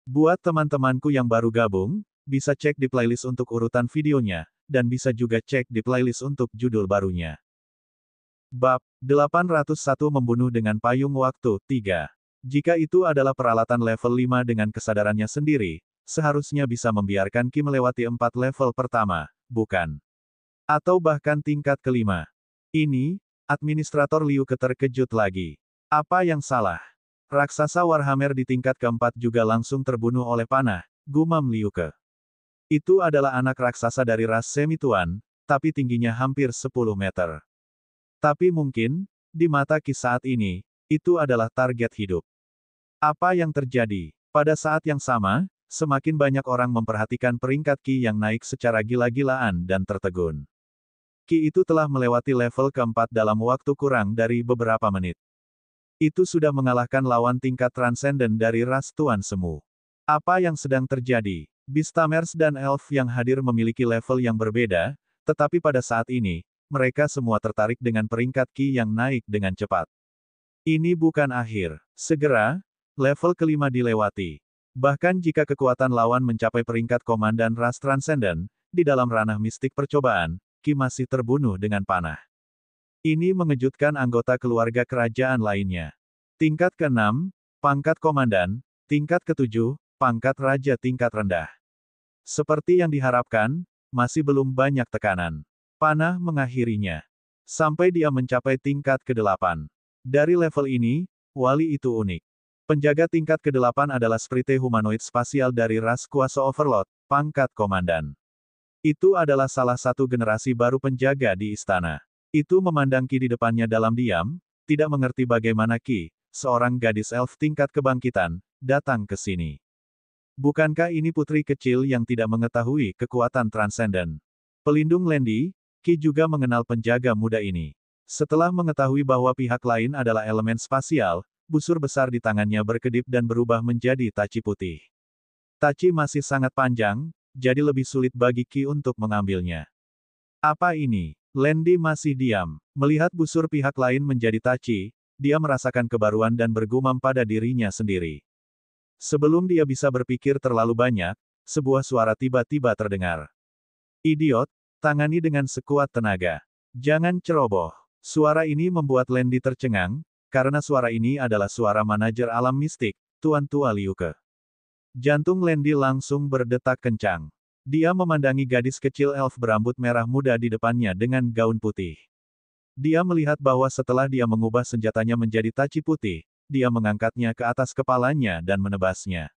Buat teman-temanku yang baru gabung, bisa cek di playlist untuk urutan videonya, dan bisa juga cek di playlist untuk judul barunya. Bab 801 Membunuh dengan Payung Waktu 3. Jika itu adalah peralatan level 5 dengan kesadarannya sendiri, seharusnya bisa membiarkan Ki melewati 4 level pertama, bukan? Atau bahkan tingkat kelima. Ini, Administrator Liu terkejut lagi. Apa yang salah? Raksasa Warhammer di tingkat keempat juga langsung terbunuh oleh panah, gumam Liu Ke. Itu adalah anak raksasa dari ras semi-tuan, tapi tingginya hampir 10 meter. Tapi mungkin, di mata Ki saat ini, itu adalah target hidup. Apa yang terjadi? Pada saat yang sama, semakin banyak orang memperhatikan peringkat Ki yang naik secara gila-gilaan dan tertegun. Ki itu telah melewati level keempat dalam waktu kurang dari beberapa menit. Itu sudah mengalahkan lawan tingkat transenden dari ras Tuan Semu. Apa yang sedang terjadi? Beastamers dan Elf yang hadir memiliki level yang berbeda, tetapi pada saat ini, mereka semua tertarik dengan peringkat Ki yang naik dengan cepat. Ini bukan akhir. Segera, level kelima dilewati. Bahkan jika kekuatan lawan mencapai peringkat komandan ras transenden, di dalam ranah mistik percobaan, Ki masih terbunuh dengan panah. Ini mengejutkan anggota keluarga kerajaan lainnya. Tingkat ke-6, pangkat komandan, tingkat ke-7, pangkat raja tingkat rendah. Seperti yang diharapkan, masih belum banyak tekanan. Panah mengakhirinya. Sampai dia mencapai tingkat ke-8. Dari level ini, wali itu unik. Penjaga tingkat ke-8 adalah sprite humanoid spasial dari ras kuasa Overlord, pangkat komandan. Itu adalah salah satu generasi baru penjaga di istana. Itu memandang Ki di depannya dalam diam, tidak mengerti bagaimana Ki, seorang gadis elf tingkat kebangkitan, datang ke sini. Bukankah ini putri kecil yang tidak mengetahui kekuatan transenden? Pelindung Lendi, Ki juga mengenal penjaga muda ini. Setelah mengetahui bahwa pihak lain adalah elemen spasial, busur besar di tangannya berkedip dan berubah menjadi taci putih. Taci masih sangat panjang, jadi lebih sulit bagi Ki untuk mengambilnya. Apa ini? Lendi masih diam. Melihat busur pihak lain menjadi taci, dia merasakan kebaruan dan bergumam pada dirinya sendiri. Sebelum dia bisa berpikir terlalu banyak, sebuah suara tiba-tiba terdengar. Idiot, tangani dengan sekuat tenaga. Jangan ceroboh. Suara ini membuat Lendi tercengang, karena suara ini adalah suara manajer alam mistik, Tuan Tua Liu Ke. Jantung Lendi langsung berdetak kencang. Dia memandangi gadis kecil elf berambut merah muda di depannya dengan gaun putih. Dia melihat bahwa setelah dia mengubah senjatanya menjadi taci putih, dia mengangkatnya ke atas kepalanya dan menebasnya.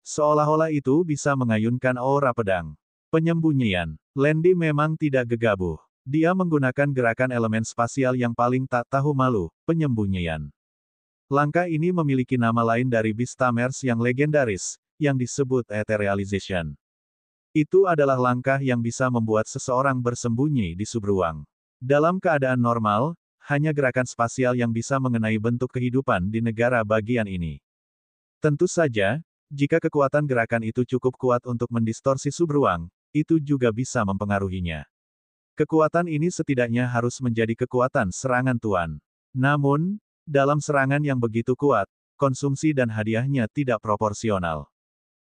Seolah-olah itu bisa mengayunkan aura pedang. Penyembunyian. Lendi memang tidak gegabah. Dia menggunakan gerakan elemen spasial yang paling tak tahu malu, penyembunyian. Langkah ini memiliki nama lain dari Beastamers yang legendaris, yang disebut Etherealization. Itu adalah langkah yang bisa membuat seseorang bersembunyi di subruang. Dalam keadaan normal, hanya gerakan spasial yang bisa mengenai bentuk kehidupan di negara bagian ini. Tentu saja, jika kekuatan gerakan itu cukup kuat untuk mendistorsi subruang, itu juga bisa mempengaruhinya. Kekuatan ini setidaknya harus menjadi kekuatan serangan tuan. Namun, dalam serangan yang begitu kuat, konsumsi dan hadiahnya tidak proporsional.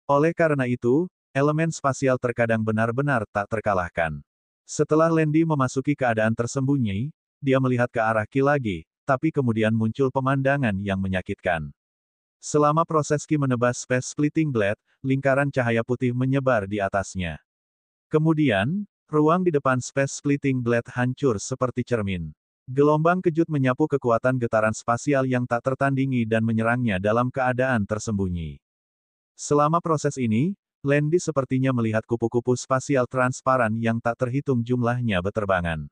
Oleh karena itu, elemen spasial terkadang benar-benar tak terkalahkan. Setelah Lendi memasuki keadaan tersembunyi, dia melihat ke arah Ki lagi, tapi kemudian muncul pemandangan yang menyakitkan. Selama proses Ki menebas Space Splitting Blade, lingkaran cahaya putih menyebar di atasnya. Kemudian, ruang di depan Space Splitting Blade hancur seperti cermin. Gelombang kejut menyapu kekuatan getaran spasial yang tak tertandingi dan menyerangnya dalam keadaan tersembunyi. Selama proses ini, Lendi sepertinya melihat kupu-kupu spasial transparan yang tak terhitung jumlahnya beterbangan.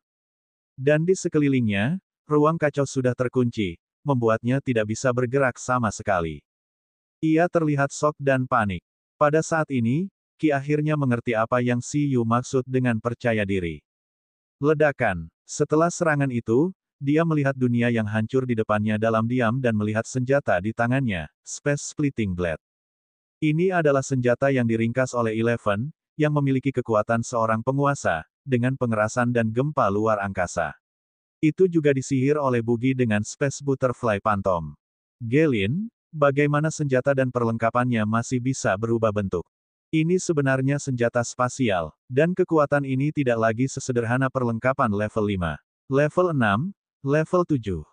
Dan di sekelilingnya, ruang kacau sudah terkunci, membuatnya tidak bisa bergerak sama sekali. Ia terlihat shock dan panik. Pada saat ini, Ki akhirnya mengerti apa yang Si Yu maksud dengan percaya diri. Ledakan. Setelah serangan itu, dia melihat dunia yang hancur di depannya dalam diam dan melihat senjata di tangannya, Space Splitting Blade. Ini adalah senjata yang diringkas oleh Eleven, yang memiliki kekuatan seorang penguasa, dengan pengerasan dan gempa luar angkasa. Itu juga disihir oleh Bugi dengan Space Butterfly Phantom. Gelin, bagaimana senjata dan perlengkapannya masih bisa berubah bentuk. Ini sebenarnya senjata spasial, dan kekuatan ini tidak lagi sesederhana perlengkapan level 5. Level 6, level 7.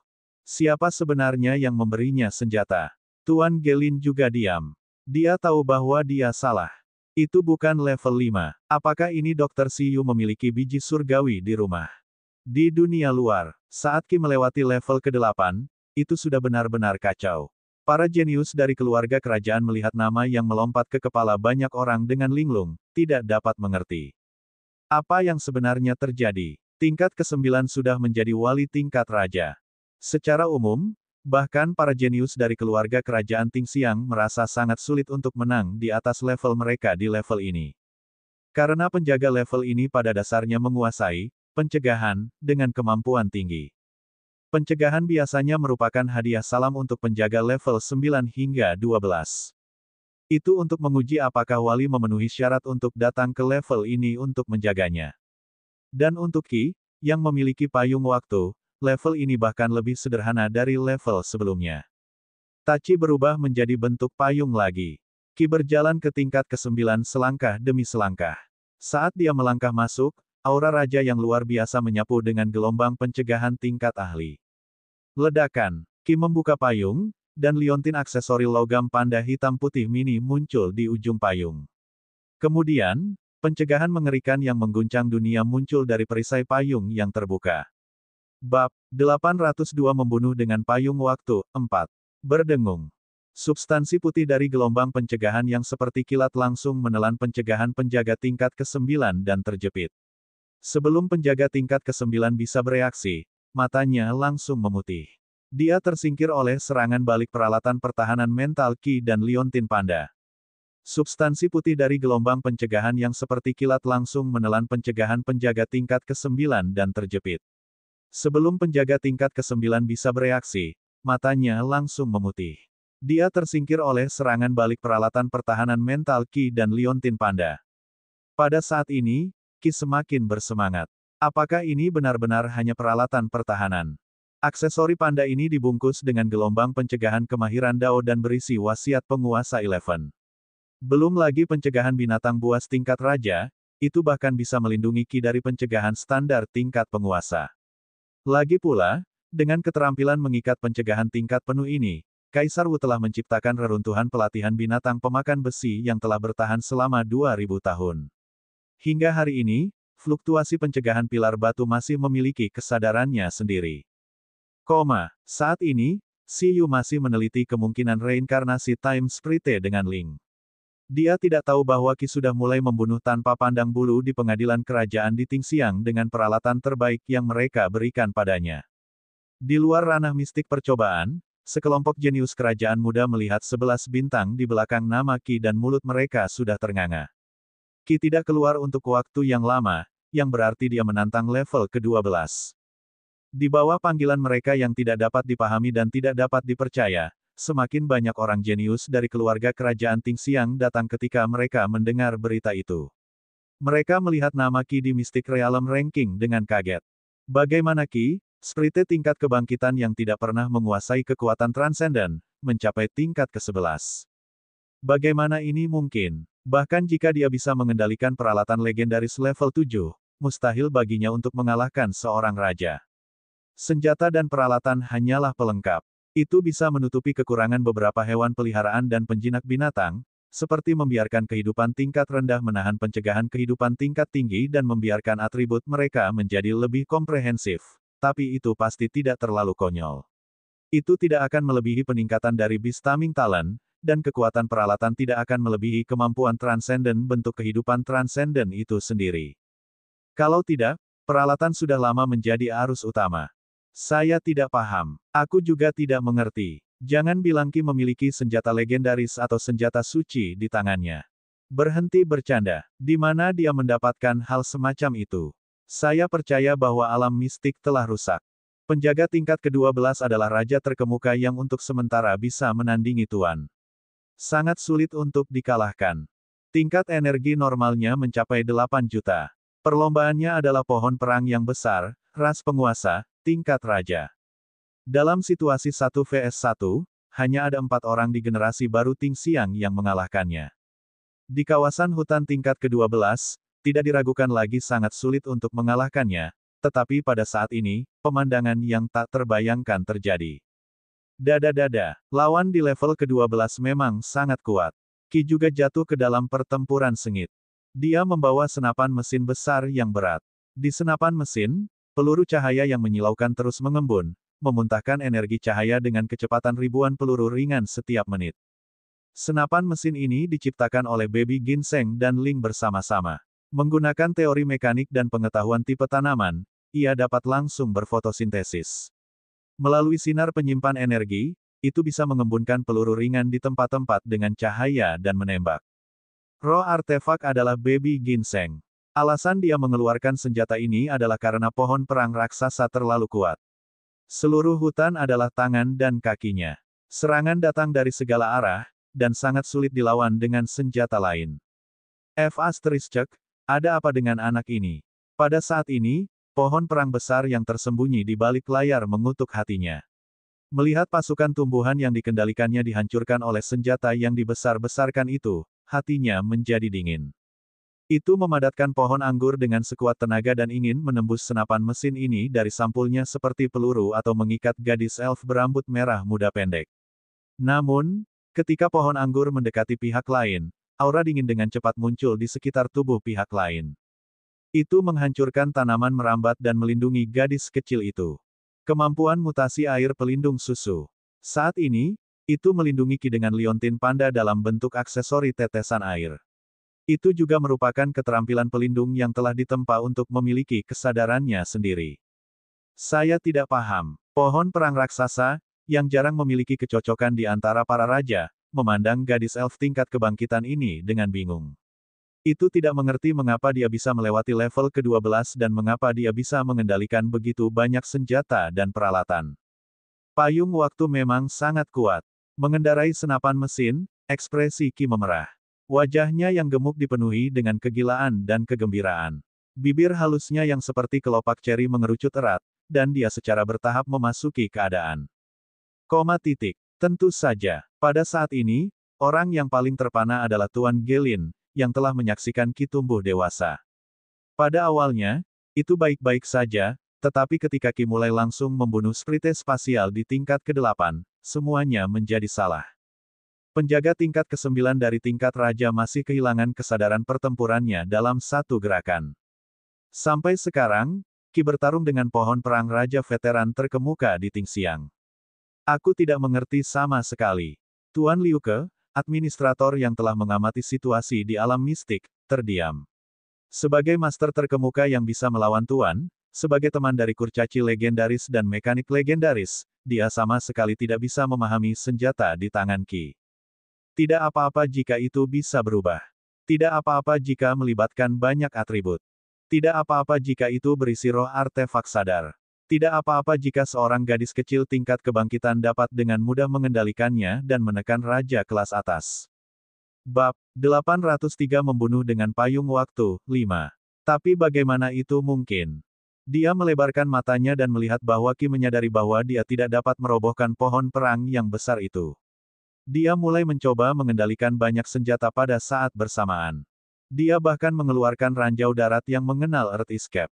Siapa sebenarnya yang memberinya senjata? Tuan Gelin juga diam. Dia tahu bahwa dia salah. Itu bukan level 5. Apakah ini Dr. Siyu memiliki biji surgawi di rumah? Di dunia luar, saat Qi melewati level ke-8, itu sudah benar-benar kacau. Para jenius dari keluarga kerajaan melihat nama yang melompat ke kepala banyak orang dengan linglung, tidak dapat mengerti. Apa yang sebenarnya terjadi? Tingkat ke-9 sudah menjadi wali tingkat raja. Secara umum, bahkan para jenius dari keluarga kerajaan Tingxiang merasa sangat sulit untuk menang di atas level mereka di level ini. Karena penjaga level ini pada dasarnya menguasai pencegahan dengan kemampuan tinggi. Pencegahan biasanya merupakan hadiah salam untuk penjaga level 9 hingga 12. Itu untuk menguji apakah wali memenuhi syarat untuk datang ke level ini untuk menjaganya. Dan untuk Qi, yang memiliki payung waktu, level ini bahkan lebih sederhana dari level sebelumnya. Tachi berubah menjadi bentuk payung lagi. Qi berjalan ke tingkat ke-9 selangkah demi selangkah. Saat dia melangkah masuk, aura raja yang luar biasa menyapu dengan gelombang pencegahan tingkat ahli. Ledakan. Qi membuka payung, dan liontin aksesori logam panda hitam putih mini muncul di ujung payung. Kemudian, pencegahan mengerikan yang mengguncang dunia muncul dari perisai payung yang terbuka. Bab 802 membunuh dengan payung waktu, 4. Berdengung. Substansi putih dari gelombang pencegahan yang seperti kilat langsung menelan pencegahan penjaga tingkat ke-9 dan terjepit. Sebelum penjaga tingkat ke-9 bisa bereaksi, matanya langsung memutih. Dia tersingkir oleh serangan balik peralatan pertahanan mental Qi dan liontin panda. Substansi putih dari gelombang pencegahan yang seperti kilat langsung menelan pencegahan penjaga tingkat ke-9 dan terjepit. Sebelum penjaga tingkat ke-9 bisa bereaksi, matanya langsung memutih. Dia tersingkir oleh serangan balik peralatan pertahanan mental Qi dan liontin panda. Pada saat ini, Qi semakin bersemangat. Apakah ini benar-benar hanya peralatan pertahanan? Aksesori panda ini dibungkus dengan gelombang pencegahan kemahiran Dao dan berisi wasiat penguasa 11. Belum lagi pencegahan binatang buas tingkat raja, itu bahkan bisa melindungi Qi dari pencegahan standar tingkat penguasa. Lagi pula, dengan keterampilan mengikat pencegahan tingkat penuh ini, Kaisar Wu telah menciptakan reruntuhan pelatihan binatang pemakan besi yang telah bertahan selama 2000 tahun. Hingga hari ini, fluktuasi pencegahan pilar batu masih memiliki kesadarannya sendiri. Saat ini, Siyu masih meneliti kemungkinan reinkarnasi Time Sprite dengan Ling. Dia tidak tahu bahwa Qi sudah mulai membunuh tanpa pandang bulu di pengadilan kerajaan di Tingxiang dengan peralatan terbaik yang mereka berikan padanya. Di luar ranah mistik percobaan, sekelompok jenius kerajaan muda melihat 11 bintang di belakang nama Qi dan mulut mereka sudah ternganga. Qi tidak keluar untuk waktu yang lama, yang berarti dia menantang level ke-12. Di bawah panggilan mereka yang tidak dapat dipahami dan tidak dapat dipercaya, semakin banyak orang jenius dari keluarga kerajaan Tingxiang datang ketika mereka mendengar berita itu. Mereka melihat nama Qi di Mystic Realm Ranking dengan kaget. Bagaimana Qi, sprite tingkat kebangkitan yang tidak pernah menguasai kekuatan transenden, mencapai tingkat ke-11? Bagaimana ini mungkin? Bahkan jika dia bisa mengendalikan peralatan legendaris level 7, mustahil baginya untuk mengalahkan seorang raja. Senjata dan peralatan hanyalah pelengkap. Itu bisa menutupi kekurangan beberapa hewan peliharaan dan penjinak binatang, seperti membiarkan kehidupan tingkat rendah menahan pencegahan kehidupan tingkat tinggi dan membiarkan atribut mereka menjadi lebih komprehensif. Tapi itu pasti tidak terlalu konyol. Itu tidak akan melebihi peningkatan dari Beastaming Talent, dan kekuatan peralatan tidak akan melebihi kemampuan transenden bentuk kehidupan transenden itu sendiri. Kalau tidak, peralatan sudah lama menjadi arus utama. Saya tidak paham. Aku juga tidak mengerti. Jangan bilang Qi memiliki senjata legendaris atau senjata suci di tangannya. Berhenti bercanda. Di mana dia mendapatkan hal semacam itu? Saya percaya bahwa alam mistik telah rusak. Penjaga tingkat ke-12 adalah raja terkemuka yang untuk sementara bisa menandingi Tuan. Sangat sulit untuk dikalahkan. Tingkat energi normalnya mencapai 8 juta. Perlombaannya adalah pohon perang yang besar, ras penguasa, tingkat raja. Dalam situasi 1 vs 1, hanya ada 4 orang di generasi baru Tingxiang yang mengalahkannya. Di kawasan hutan tingkat ke-12, tidak diragukan lagi sangat sulit untuk mengalahkannya, tetapi pada saat ini, pemandangan yang tak terbayangkan terjadi. Dada-dada, lawan di level ke-12 memang sangat kuat. Qi juga jatuh ke dalam pertempuran sengit. Dia membawa senapan mesin besar yang berat. Di senapan mesin, peluru cahaya yang menyilaukan terus mengembun, memuntahkan energi cahaya dengan kecepatan ribuan peluru ringan setiap menit. Senapan mesin ini diciptakan oleh Baby Ginseng dan Ling bersama-sama. Menggunakan teori mekanik dan pengetahuan tipe tanaman, ia dapat langsung berfotosintesis. Melalui sinar penyimpan energi, itu bisa mengembunkan peluru ringan di tempat-tempat dengan cahaya dan menembak. Roh artefak adalah Baby Ginseng. Alasan dia mengeluarkan senjata ini adalah karena pohon perang raksasa terlalu kuat. Seluruh hutan adalah tangan dan kakinya. Serangan datang dari segala arah, dan sangat sulit dilawan dengan senjata lain. Ada apa dengan anak ini? Pada saat ini, pohon perang besar yang tersembunyi di balik layar mengutuk hatinya. Melihat pasukan tumbuhan yang dikendalikannya dihancurkan oleh senjata yang dibesar-besarkan itu, hatinya menjadi dingin. Itu memadatkan pohon anggur dengan sekuat tenaga dan ingin menembus senapan mesin ini dari sampulnya seperti peluru atau mengikat gadis elf berambut merah muda pendek. Namun, ketika pohon anggur mendekati pihak lain, aura dingin dengan cepat muncul di sekitar tubuh pihak lain. Itu menghancurkan tanaman merambat dan melindungi gadis kecil itu. Kemampuan mutasi air pelindung susu. Saat ini, itu melindungi Qi dengan liontin panda dalam bentuk aksesori tetesan air. Itu juga merupakan keterampilan pelindung yang telah ditempa untuk memiliki kesadarannya sendiri. Saya tidak paham. Pohon perang raksasa, yang jarang memiliki kecocokan di antara para raja, memandang gadis elf tingkat kebangkitan ini dengan bingung. Itu tidak mengerti mengapa dia bisa melewati level ke-12 dan mengapa dia bisa mengendalikan begitu banyak senjata dan peralatan. Payung waktu memang sangat kuat. Mengendarai senapan mesin, ekspresi Qi memerah. Wajahnya yang gemuk dipenuhi dengan kegilaan dan kegembiraan. Bibir halusnya yang seperti kelopak ceri mengerucut erat, dan dia secara bertahap memasuki keadaan. Tentu saja, pada saat ini, orang yang paling terpana adalah Tuan Gelin, yang telah menyaksikan Qi tumbuh dewasa. Pada awalnya, itu baik-baik saja, tetapi ketika Qi mulai langsung membunuh sprite spasial di tingkat ke-8, semuanya menjadi salah. Penjaga tingkat ke-9 dari tingkat raja masih kehilangan kesadaran pertempurannya dalam satu gerakan. Sampai sekarang, Qi bertarung dengan pohon perang raja veteran terkemuka di Tingxiang. Aku tidak mengerti sama sekali. Tuan Liuke, administrator yang telah mengamati situasi di alam mistik, terdiam. Sebagai master terkemuka yang bisa melawan Tuan, sebagai teman dari kurcaci legendaris dan mekanik legendaris, dia sama sekali tidak bisa memahami senjata di tangan Qi. Tidak apa-apa jika itu bisa berubah. Tidak apa-apa jika melibatkan banyak atribut. Tidak apa-apa jika itu berisi roh artefak sadar. Tidak apa-apa jika seorang gadis kecil tingkat kebangkitan dapat dengan mudah mengendalikannya dan menekan raja kelas atas. Bab 803 Membunuh dengan Payung Waktu, 5. Tapi bagaimana itu mungkin? Dia melebarkan matanya dan melihat bahwa Qi menyadari bahwa dia tidak dapat merobohkan pohon perang yang besar itu. Dia mulai mencoba mengendalikan banyak senjata pada saat bersamaan. Dia bahkan mengeluarkan ranjau darat yang mengenal Earth Escape.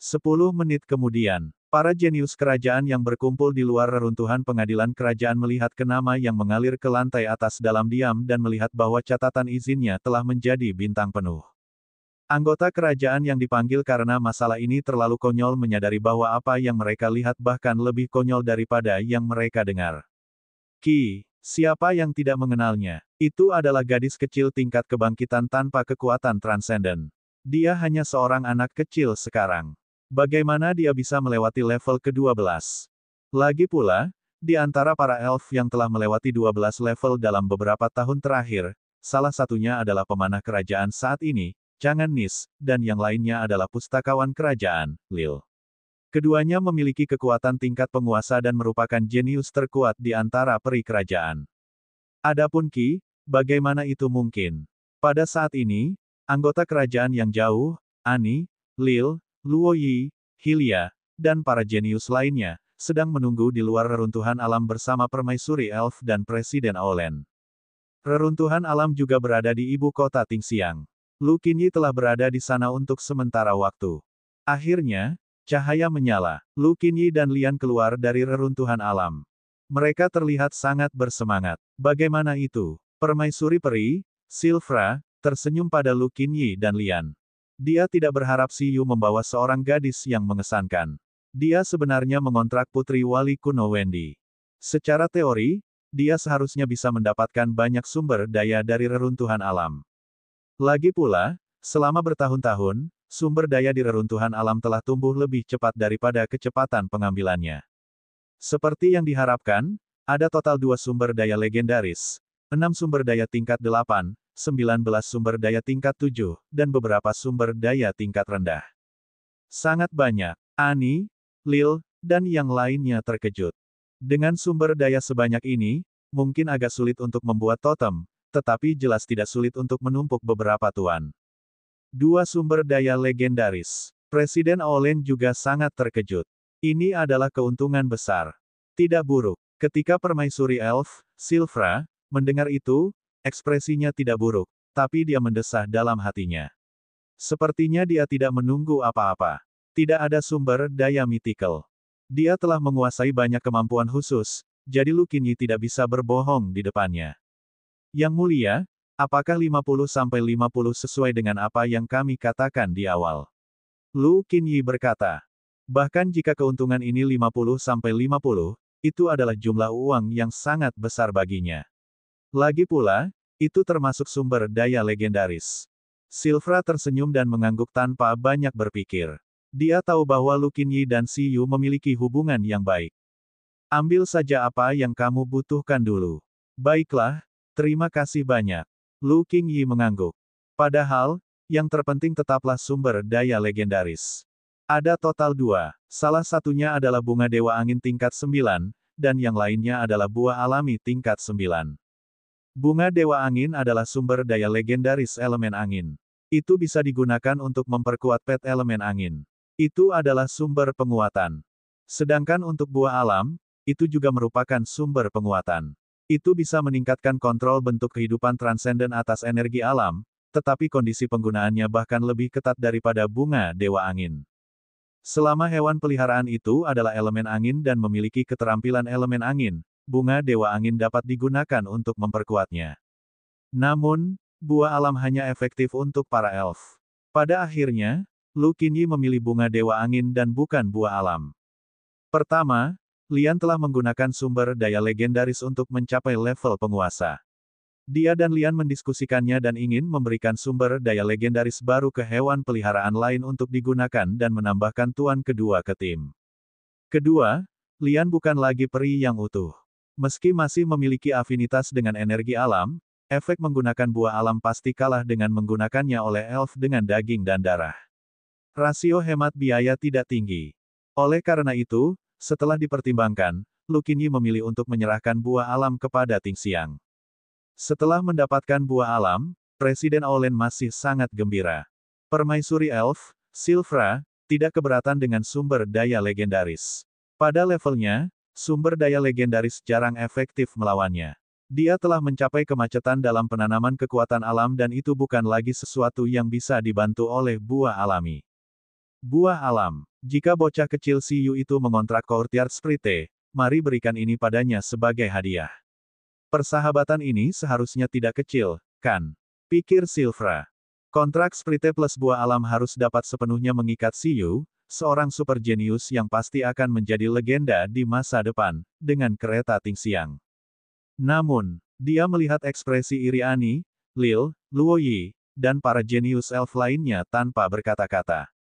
10 menit kemudian, para jenius kerajaan yang berkumpul di luar reruntuhan pengadilan kerajaan melihat kenama yang mengalir ke lantai atas dalam diam dan melihat bahwa catatan izinnya telah menjadi bintang penuh. Anggota kerajaan yang dipanggil karena masalah ini terlalu konyol menyadari bahwa apa yang mereka lihat bahkan lebih konyol daripada yang mereka dengar. Qi, siapa yang tidak mengenalnya? Itu adalah gadis kecil tingkat kebangkitan tanpa kekuatan transenden. Dia hanya seorang anak kecil sekarang. Bagaimana dia bisa melewati level ke-12? Lagi pula, di antara para elf yang telah melewati 12 level dalam beberapa tahun terakhir, salah satunya adalah pemanah kerajaan saat ini, Chang'an Nis, dan yang lainnya adalah pustakawan kerajaan, Lil. Keduanya memiliki kekuatan tingkat penguasa dan merupakan jenius terkuat di antara peri kerajaan. Adapun Qi, bagaimana itu mungkin? Pada saat ini, anggota kerajaan yang jauh, Ani, Lil, Luo Yi, Hylia, dan para jenius lainnya, sedang menunggu di luar reruntuhan alam bersama Permaisuri Elf dan Presiden Aolen. Reruntuhan alam juga berada di ibu kota Tingxiang. Lu Qinyi telah berada di sana untuk sementara waktu. Akhirnya, cahaya menyala. Lu Qinyi dan Lian keluar dari reruntuhan alam. Mereka terlihat sangat bersemangat. Bagaimana itu? Permaisuri Peri, Silvra, tersenyum pada Lu Qinyi dan Lian. Dia tidak berharap Si Yu membawa seorang gadis yang mengesankan. Dia sebenarnya mengontrak Putri Wali kuno Wendy. Secara teori, dia seharusnya bisa mendapatkan banyak sumber daya dari reruntuhan alam. Lagi pula, selama bertahun-tahun, sumber daya di reruntuhan alam telah tumbuh lebih cepat daripada kecepatan pengambilannya. Seperti yang diharapkan, ada total 2 sumber daya legendaris, 6 sumber daya tingkat 8, 19 sumber daya tingkat 7, dan beberapa sumber daya tingkat rendah. Sangat banyak. Ani, Lil, dan yang lainnya terkejut. Dengan sumber daya sebanyak ini, mungkin agak sulit untuk membuat totem, tetapi jelas tidak sulit untuk menumpuk beberapa tuan. 2 sumber daya legendaris. Presiden Aolen juga sangat terkejut. Ini adalah keuntungan besar. Tidak buruk. Ketika Permaisuri Elf, Silvra, mendengar itu, ekspresinya tidak buruk, tapi dia mendesah dalam hatinya. Sepertinya dia tidak menunggu apa-apa. Tidak ada sumber daya mythical. Dia telah menguasai banyak kemampuan khusus, jadi Lu Qinyi tidak bisa berbohong di depannya. Yang mulia, apakah 50-50 sesuai dengan apa yang kami katakan di awal? Lu Qinyi berkata. Bahkan jika keuntungan ini 50-50, itu adalah jumlah uang yang sangat besar baginya. Lagi pula, itu termasuk sumber daya legendaris. Silvra tersenyum dan mengangguk tanpa banyak berpikir. Dia tahu bahwa Lu Qinyi dan Si Yu memiliki hubungan yang baik. Ambil saja apa yang kamu butuhkan dulu. Baiklah, terima kasih banyak. Lu Qinyi mengangguk. Padahal, yang terpenting tetaplah sumber daya legendaris. Ada total 2. Salah satunya adalah bunga Dewa Angin tingkat 9, dan yang lainnya adalah buah alami tingkat 9. Bunga Dewa Angin adalah sumber daya legendaris elemen angin. Itu bisa digunakan untuk memperkuat pet elemen angin. Itu adalah sumber penguatan. Sedangkan untuk buah alam, itu juga merupakan sumber penguatan. Itu bisa meningkatkan kontrol bentuk kehidupan transenden atas energi alam, tetapi kondisi penggunaannya bahkan lebih ketat daripada bunga Dewa Angin. Selama hewan peliharaan itu adalah elemen angin dan memiliki keterampilan elemen angin, bunga Dewa Angin dapat digunakan untuk memperkuatnya. Namun, buah alam hanya efektif untuk para elf. Pada akhirnya, Lu Qinyi memilih bunga Dewa Angin dan bukan buah alam. Pertama, Lian telah menggunakan sumber daya legendaris untuk mencapai level penguasa. Dia dan Lian mendiskusikannya dan ingin memberikan sumber daya legendaris baru ke hewan peliharaan lain untuk digunakan dan menambahkan tuan kedua ke tim. Kedua, Lian bukan lagi peri yang utuh. Meski masih memiliki afinitas dengan energi alam, efek menggunakan buah alam pasti kalah dengan menggunakannya oleh elf dengan daging dan darah. Rasio hemat biaya tidak tinggi. Oleh karena itu, setelah dipertimbangkan, Lu Qinyi memilih untuk menyerahkan buah alam kepada Tingxiang. Setelah mendapatkan buah alam, Presiden Aolen masih sangat gembira. Permaisuri Elf, Silvra, tidak keberatan dengan sumber daya legendaris. Pada levelnya, sumber daya legendaris jarang efektif melawannya. Dia telah mencapai kemacetan dalam penanaman kekuatan alam dan itu bukan lagi sesuatu yang bisa dibantu oleh buah alami. Buah alam. Jika bocah kecil Si Yu itu mengontrak Courtyard Sprite, mari berikan ini padanya sebagai hadiah. Persahabatan ini seharusnya tidak kecil, kan? Pikir Silvra. Kontrak Sprite plus buah alam harus dapat sepenuhnya mengikat Si Yu, seorang super jenius yang pasti akan menjadi legenda di masa depan, dengan kereta Tingxiang. Namun, dia melihat ekspresi iri Ani, Lil, Luo Yi, dan para jenius elf lainnya tanpa berkata-kata.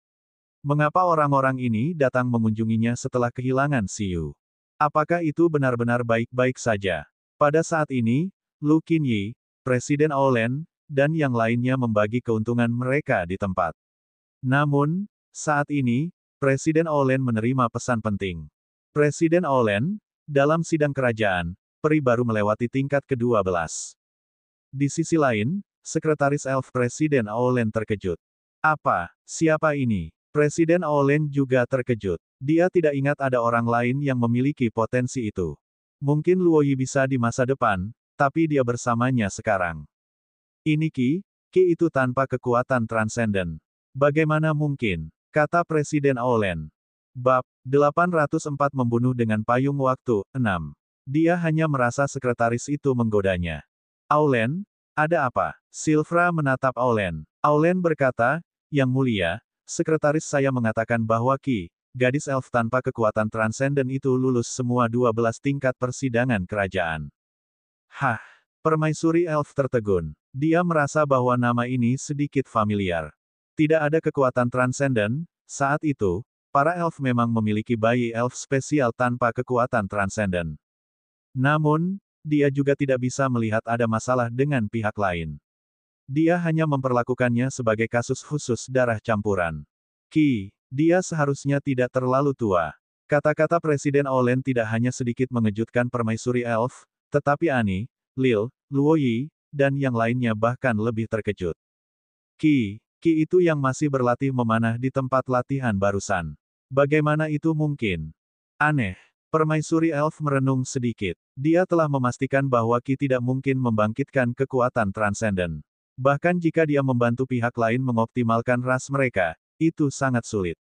Mengapa orang-orang ini datang mengunjunginya setelah kehilangan Si Yu? Apakah itu benar-benar baik-baik saja? Pada saat ini, Lu Qinyi, Presiden Aolen, dan yang lainnya membagi keuntungan mereka di tempat. Namun, saat ini, Presiden Aolen menerima pesan penting. Presiden Aolen, dalam sidang kerajaan, peri baru melewati tingkat ke-12. Di sisi lain, Sekretaris Elf Presiden Aolen terkejut. Apa? Siapa ini? Presiden Olen juga terkejut. Dia tidak ingat ada orang lain yang memiliki potensi itu. Mungkin Luoyi bisa di masa depan, tapi dia bersamanya sekarang. Ini Qi itu tanpa kekuatan transenden. Bagaimana mungkin? Kata Presiden Olen. Bab 804 membunuh dengan payung waktu, 6. Dia hanya merasa sekretaris itu menggodanya. Aulen, ada apa? Silvra menatap Aulen. Aulen berkata, Yang mulia, sekretaris saya mengatakan bahwa Qi, gadis elf tanpa kekuatan transenden itu lulus semua 12 tingkat persidangan kerajaan. Hah, permaisuri elf tertegun. Dia merasa bahwa nama ini sedikit familiar. Tidak ada kekuatan transenden, saat itu, para elf memang memiliki bayi elf spesial tanpa kekuatan transenden. Namun, dia juga tidak bisa melihat ada masalah dengan pihak lain. Dia hanya memperlakukannya sebagai kasus khusus darah campuran. Qi, dia seharusnya tidak terlalu tua. Kata-kata Presiden Olen tidak hanya sedikit mengejutkan permaisuri elf, tetapi Ani, Lil, Luoyi, dan yang lainnya bahkan lebih terkejut. Qi itu yang masih berlatih memanah di tempat latihan barusan. Bagaimana itu mungkin? Aneh. Permaisuri elf merenung sedikit. Dia telah memastikan bahwa Qi tidak mungkin membangkitkan kekuatan transenden. Bahkan jika dia membantu pihak lain mengoptimalkan ras mereka, itu sangat sulit.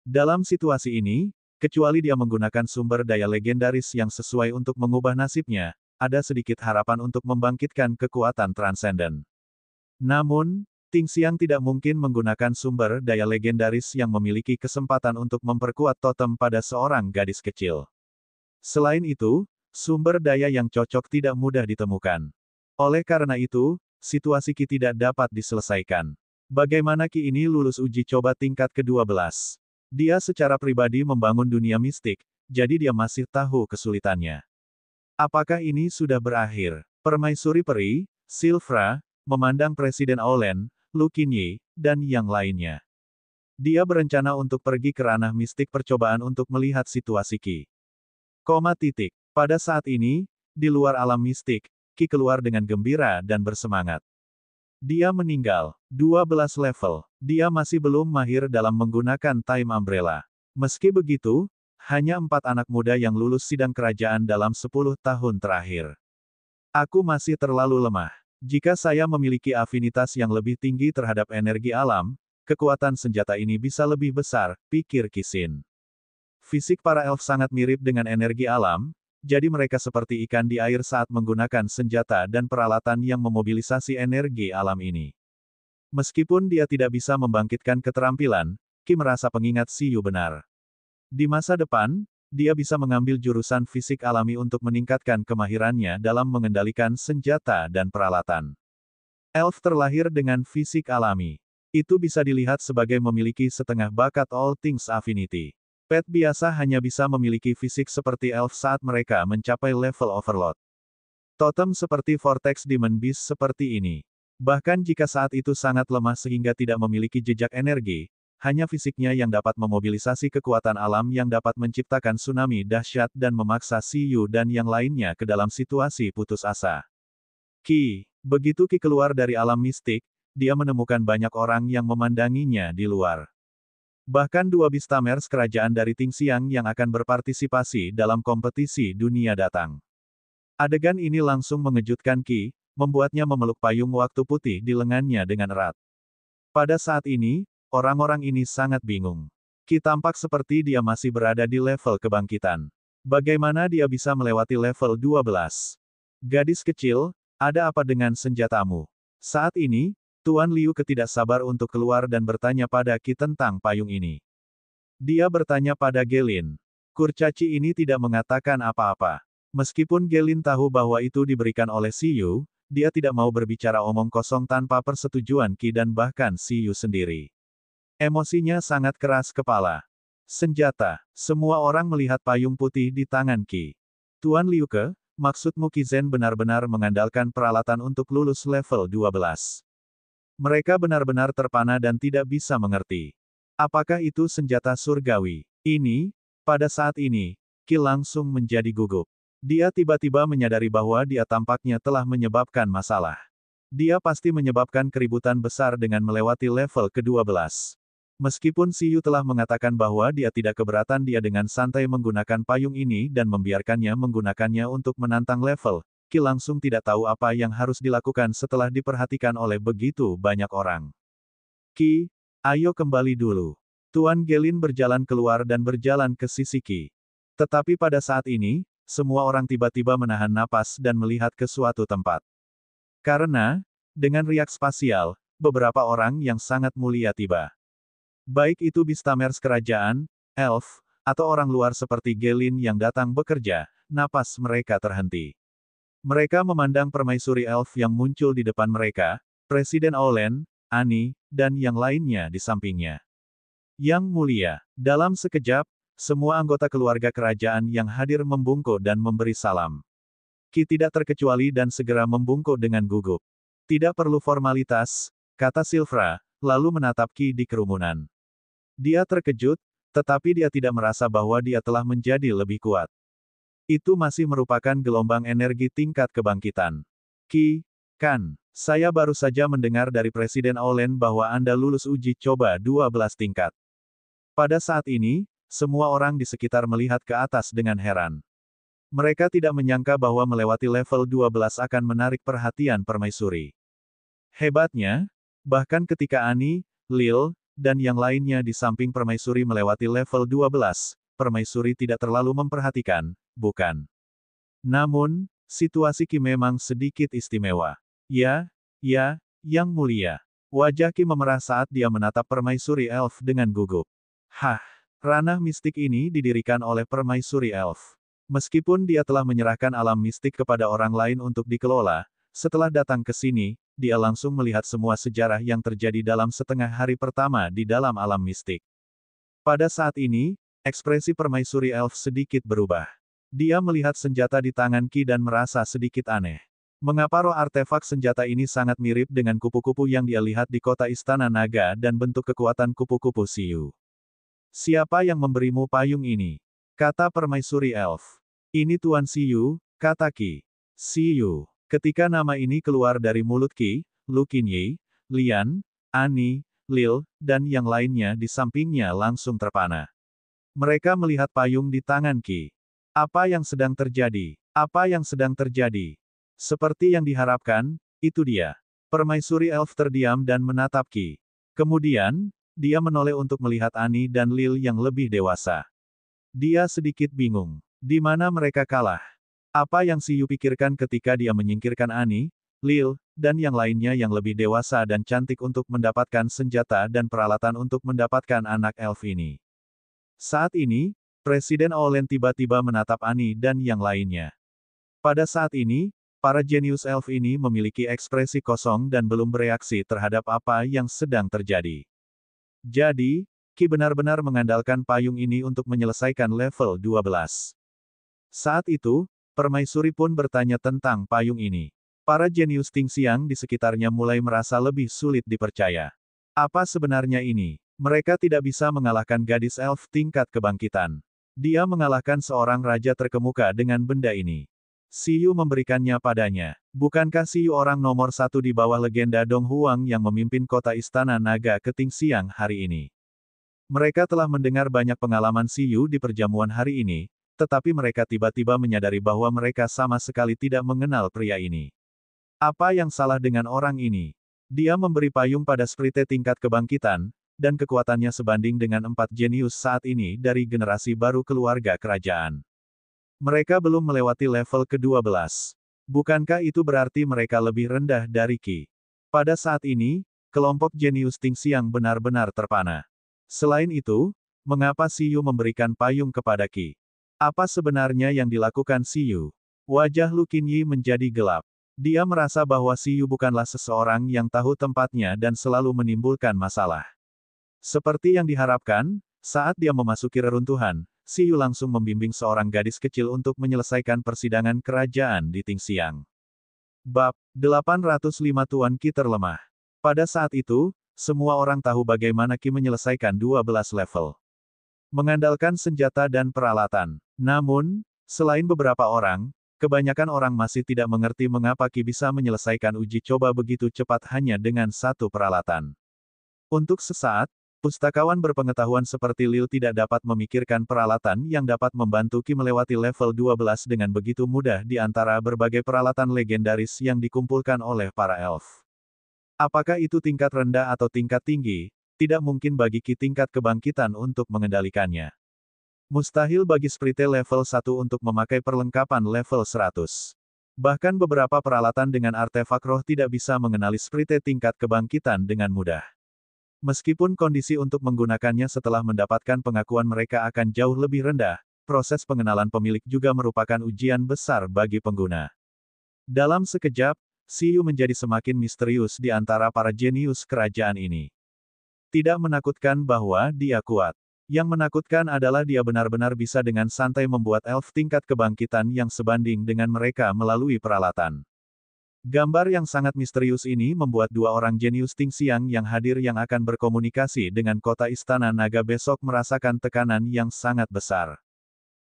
Dalam situasi ini, kecuali dia menggunakan sumber daya legendaris yang sesuai untuk mengubah nasibnya, ada sedikit harapan untuk membangkitkan kekuatan transenden. Namun, Tingxiang tidak mungkin menggunakan sumber daya legendaris yang memiliki kesempatan untuk memperkuat totem pada seorang gadis kecil. Selain itu, sumber daya yang cocok tidak mudah ditemukan. Oleh karena itu, situasi Qi tidak dapat diselesaikan. Bagaimana Qi ini lulus uji coba tingkat ke-12? Dia secara pribadi membangun dunia mistik, jadi dia masih tahu kesulitannya. Apakah ini sudah berakhir? Permaisuri Peri, Silvra, memandang Presiden Olen, Lu Qinyi, dan yang lainnya. Dia berencana untuk pergi ke ranah mistik percobaan untuk melihat situasi Qi. Pada saat ini, di luar alam mistik, Qi keluar dengan gembira dan bersemangat. Dia meninggal. 12 level. Dia masih belum mahir dalam menggunakan Time Umbrella. Meski begitu, hanya 4 anak muda yang lulus sidang kerajaan dalam 10 tahun terakhir. Aku masih terlalu lemah. Jika saya memiliki afinitas yang lebih tinggi terhadap energi alam, kekuatan senjata ini bisa lebih besar, pikir Qi Xin. Fisik para elf sangat mirip dengan energi alam, jadi mereka seperti ikan di air saat menggunakan senjata dan peralatan yang memobilisasi energi alam ini. Meskipun dia tidak bisa membangkitkan keterampilan, Qi merasa pengingat Siyu benar. Di masa depan, dia bisa mengambil jurusan fisik alami untuk meningkatkan kemahirannya dalam mengendalikan senjata dan peralatan. Elf terlahir dengan fisik alami. Itu bisa dilihat sebagai memiliki setengah bakat All Things Affinity. Pet biasa hanya bisa memiliki fisik seperti elf saat mereka mencapai level overload. Totem seperti Vortex Demon Beast seperti ini. Bahkan jika saat itu sangat lemah sehingga tidak memiliki jejak energi, hanya fisiknya yang dapat memobilisasi kekuatan alam yang dapat menciptakan tsunami dahsyat dan memaksa Siyu dan yang lainnya ke dalam situasi putus asa. Qi, begitu Qi keluar dari alam mistik, dia menemukan banyak orang yang memandanginya di luar. Bahkan 2 Beastamers kerajaan dari Tingxiang yang akan berpartisipasi dalam kompetisi dunia datang. Adegan ini langsung mengejutkan Qi, membuatnya memeluk payung waktu putih di lengannya dengan erat. Pada saat ini, orang-orang ini sangat bingung. Qi tampak seperti dia masih berada di level kebangkitan. Bagaimana dia bisa melewati level 12? Gadis kecil, ada apa dengan senjatamu? Saat ini, Tuan Liu tidak sabar untuk keluar dan bertanya pada Qi tentang payung ini. Dia bertanya pada Gelin. Kurcaci ini tidak mengatakan apa-apa. Meskipun Gelin tahu bahwa itu diberikan oleh Siyu, dia tidak mau berbicara omong kosong tanpa persetujuan Qi dan bahkan Siyu sendiri. Emosinya sangat keras kepala. Senjata. Semua orang melihat payung putih di tangan Qi. Tuan Liu Ke, maksudmu Qi Zhen benar-benar mengandalkan peralatan untuk lulus level 12. Mereka benar-benar terpana dan tidak bisa mengerti. Apakah itu senjata surgawi? Pada saat ini, Qi langsung menjadi gugup. Dia tiba-tiba menyadari bahwa dia tampaknya telah menyebabkan masalah. Dia pasti menyebabkan keributan besar dengan melewati level ke-12. Meskipun Siyu telah mengatakan bahwa dia tidak keberatan, dia dengan santai menggunakan payung ini dan membiarkannya menggunakannya untuk menantang level, Qi langsung tidak tahu apa yang harus dilakukan setelah diperhatikan oleh begitu banyak orang. Qi, ayo kembali dulu. Tuan Gelin berjalan keluar dan berjalan ke sisi Qi. Tetapi pada saat ini, semua orang tiba-tiba menahan napas dan melihat ke suatu tempat. Karena, dengan riak spasial, beberapa orang yang sangat mulia tiba. Baik itu Bistamers kerajaan, elf, atau orang luar seperti Gelin yang datang bekerja, napas mereka terhenti. Mereka memandang permaisuri elf yang muncul di depan mereka, Presiden Olen, Ani, dan yang lainnya di sampingnya. Yang mulia, dalam sekejap, semua anggota keluarga kerajaan yang hadir membungkuk dan memberi salam. Qi tidak terkecuali dan segera membungkuk dengan gugup. Tidak perlu formalitas, kata Silvra, lalu menatap Qi di kerumunan. Dia terkejut, tetapi dia tidak merasa bahwa dia telah menjadi lebih kuat. Itu masih merupakan gelombang energi tingkat kebangkitan. Qi, kan, saya baru saja mendengar dari Presiden Olen bahwa Anda lulus uji coba 12 tingkat. Pada saat ini, semua orang di sekitar melihat ke atas dengan heran. Mereka tidak menyangka bahwa melewati level 12 akan menarik perhatian permaisuri. Hebatnya, bahkan ketika Ani, Lil, dan yang lainnya di samping permaisuri melewati level 12, permaisuri tidak terlalu memperhatikan, bukan? Namun, situasi Qi memang sedikit istimewa. Ya, yang mulia. Wajah Qi memerah saat dia menatap permaisuri elf dengan gugup. Hah, ranah mistik ini didirikan oleh permaisuri elf. Meskipun dia telah menyerahkan alam mistik kepada orang lain untuk dikelola, setelah datang ke sini, dia langsung melihat semua sejarah yang terjadi dalam setengah hari pertama di dalam alam mistik. Pada saat ini, ekspresi permaisuri elf sedikit berubah. Dia melihat senjata di tangan Qi dan merasa sedikit aneh. Mengapa roh artefak senjata ini sangat mirip dengan kupu-kupu yang dia lihat di kota Istana Naga dan bentuk kekuatan kupu-kupu Siyu? Siapa yang memberimu payung ini? Kata permaisuri elf. Ini Tuan Siyu, kata Qi. Siyu. Ketika nama ini keluar dari mulut Qi, Lu Qinyi, Lian, Ani, Lil, dan yang lainnya di sampingnya langsung terpana. Mereka melihat payung di tangan Qi. Apa yang sedang terjadi? Apa yang sedang terjadi? Seperti yang diharapkan, itu dia. Permaisuri elf terdiam dan menatap Qi. Kemudian, dia menoleh untuk melihat Ani dan Lil yang lebih dewasa. Dia sedikit bingung. Di mana mereka kalah? Apa yang Siyu pikirkan ketika dia menyingkirkan Ani, Lil, dan yang lainnya yang lebih dewasa dan cantik untuk mendapatkan senjata dan peralatan untuk mendapatkan anak elf ini? Saat ini, Presiden Olen tiba-tiba menatap Ani dan yang lainnya. Pada saat ini, para jenius elf ini memiliki ekspresi kosong dan belum bereaksi terhadap apa yang sedang terjadi. Jadi, Qi benar-benar mengandalkan payung ini untuk menyelesaikan level 12. Saat itu, permaisuri pun bertanya tentang payung ini. Para jenius Tingxiang di sekitarnya mulai merasa lebih sulit dipercaya. Apa sebenarnya ini? Mereka tidak bisa mengalahkan gadis elf tingkat kebangkitan. Dia mengalahkan seorang raja terkemuka dengan benda ini. Siyu memberikannya padanya. Bukankah Siyu orang nomor satu di bawah legenda Dong Huang yang memimpin kota Istana Naga ke Tingxiang hari ini? Mereka telah mendengar banyak pengalaman Siyu di perjamuan hari ini, tetapi mereka tiba-tiba menyadari bahwa mereka sama sekali tidak mengenal pria ini. Apa yang salah dengan orang ini? Dia memberi payung pada Sprite tingkat kebangkitan, dan kekuatannya sebanding dengan 4 jenius saat ini dari generasi baru keluarga kerajaan. Mereka belum melewati level ke-12. Bukankah itu berarti mereka lebih rendah dari Qi? Pada saat ini, kelompok jenius Tingxiang benar-benar terpana. Selain itu, mengapa Siyu memberikan payung kepada Qi? Apa sebenarnya yang dilakukan Siyu? Wajah Lu Qinyi menjadi gelap. Dia merasa bahwa Siyu bukanlah seseorang yang tahu tempatnya dan selalu menimbulkan masalah. Seperti yang diharapkan, saat dia memasuki reruntuhan, Siyu langsung membimbing seorang gadis kecil untuk menyelesaikan persidangan kerajaan di Tingxiang. Bab 805 Tuan Qi terlemah. Pada saat itu, semua orang tahu bagaimana Qi menyelesaikan 12 level. Mengandalkan senjata dan peralatan. Namun, selain beberapa orang, kebanyakan orang masih tidak mengerti mengapa Qi bisa menyelesaikan uji coba begitu cepat hanya dengan satu peralatan. Untuk sesaat, Pustakawan berpengetahuan seperti Lil tidak dapat memikirkan peralatan yang dapat membantu Qi melewati level 12 dengan begitu mudah di antara berbagai peralatan legendaris yang dikumpulkan oleh para elf. Apakah itu tingkat rendah atau tingkat tinggi, tidak mungkin bagi Qi tingkat kebangkitan untuk mengendalikannya. Mustahil bagi Sprite level 1 untuk memakai perlengkapan level 100. Bahkan beberapa peralatan dengan artefak roh tidak bisa mengenali Sprite tingkat kebangkitan dengan mudah. Meskipun kondisi untuk menggunakannya setelah mendapatkan pengakuan mereka akan jauh lebih rendah, proses pengenalan pemilik juga merupakan ujian besar bagi pengguna. Dalam sekejap, Xiyu menjadi semakin misterius di antara para jenius kerajaan ini. Tidak menakutkan bahwa dia kuat. Yang menakutkan adalah dia benar-benar bisa dengan santai membuat elf tingkat kebangkitan yang sebanding dengan mereka melalui peralatan. Gambar yang sangat misterius ini membuat dua orang jenius Tingxiang yang hadir yang akan berkomunikasi dengan kota Istana Naga besok merasakan tekanan yang sangat besar.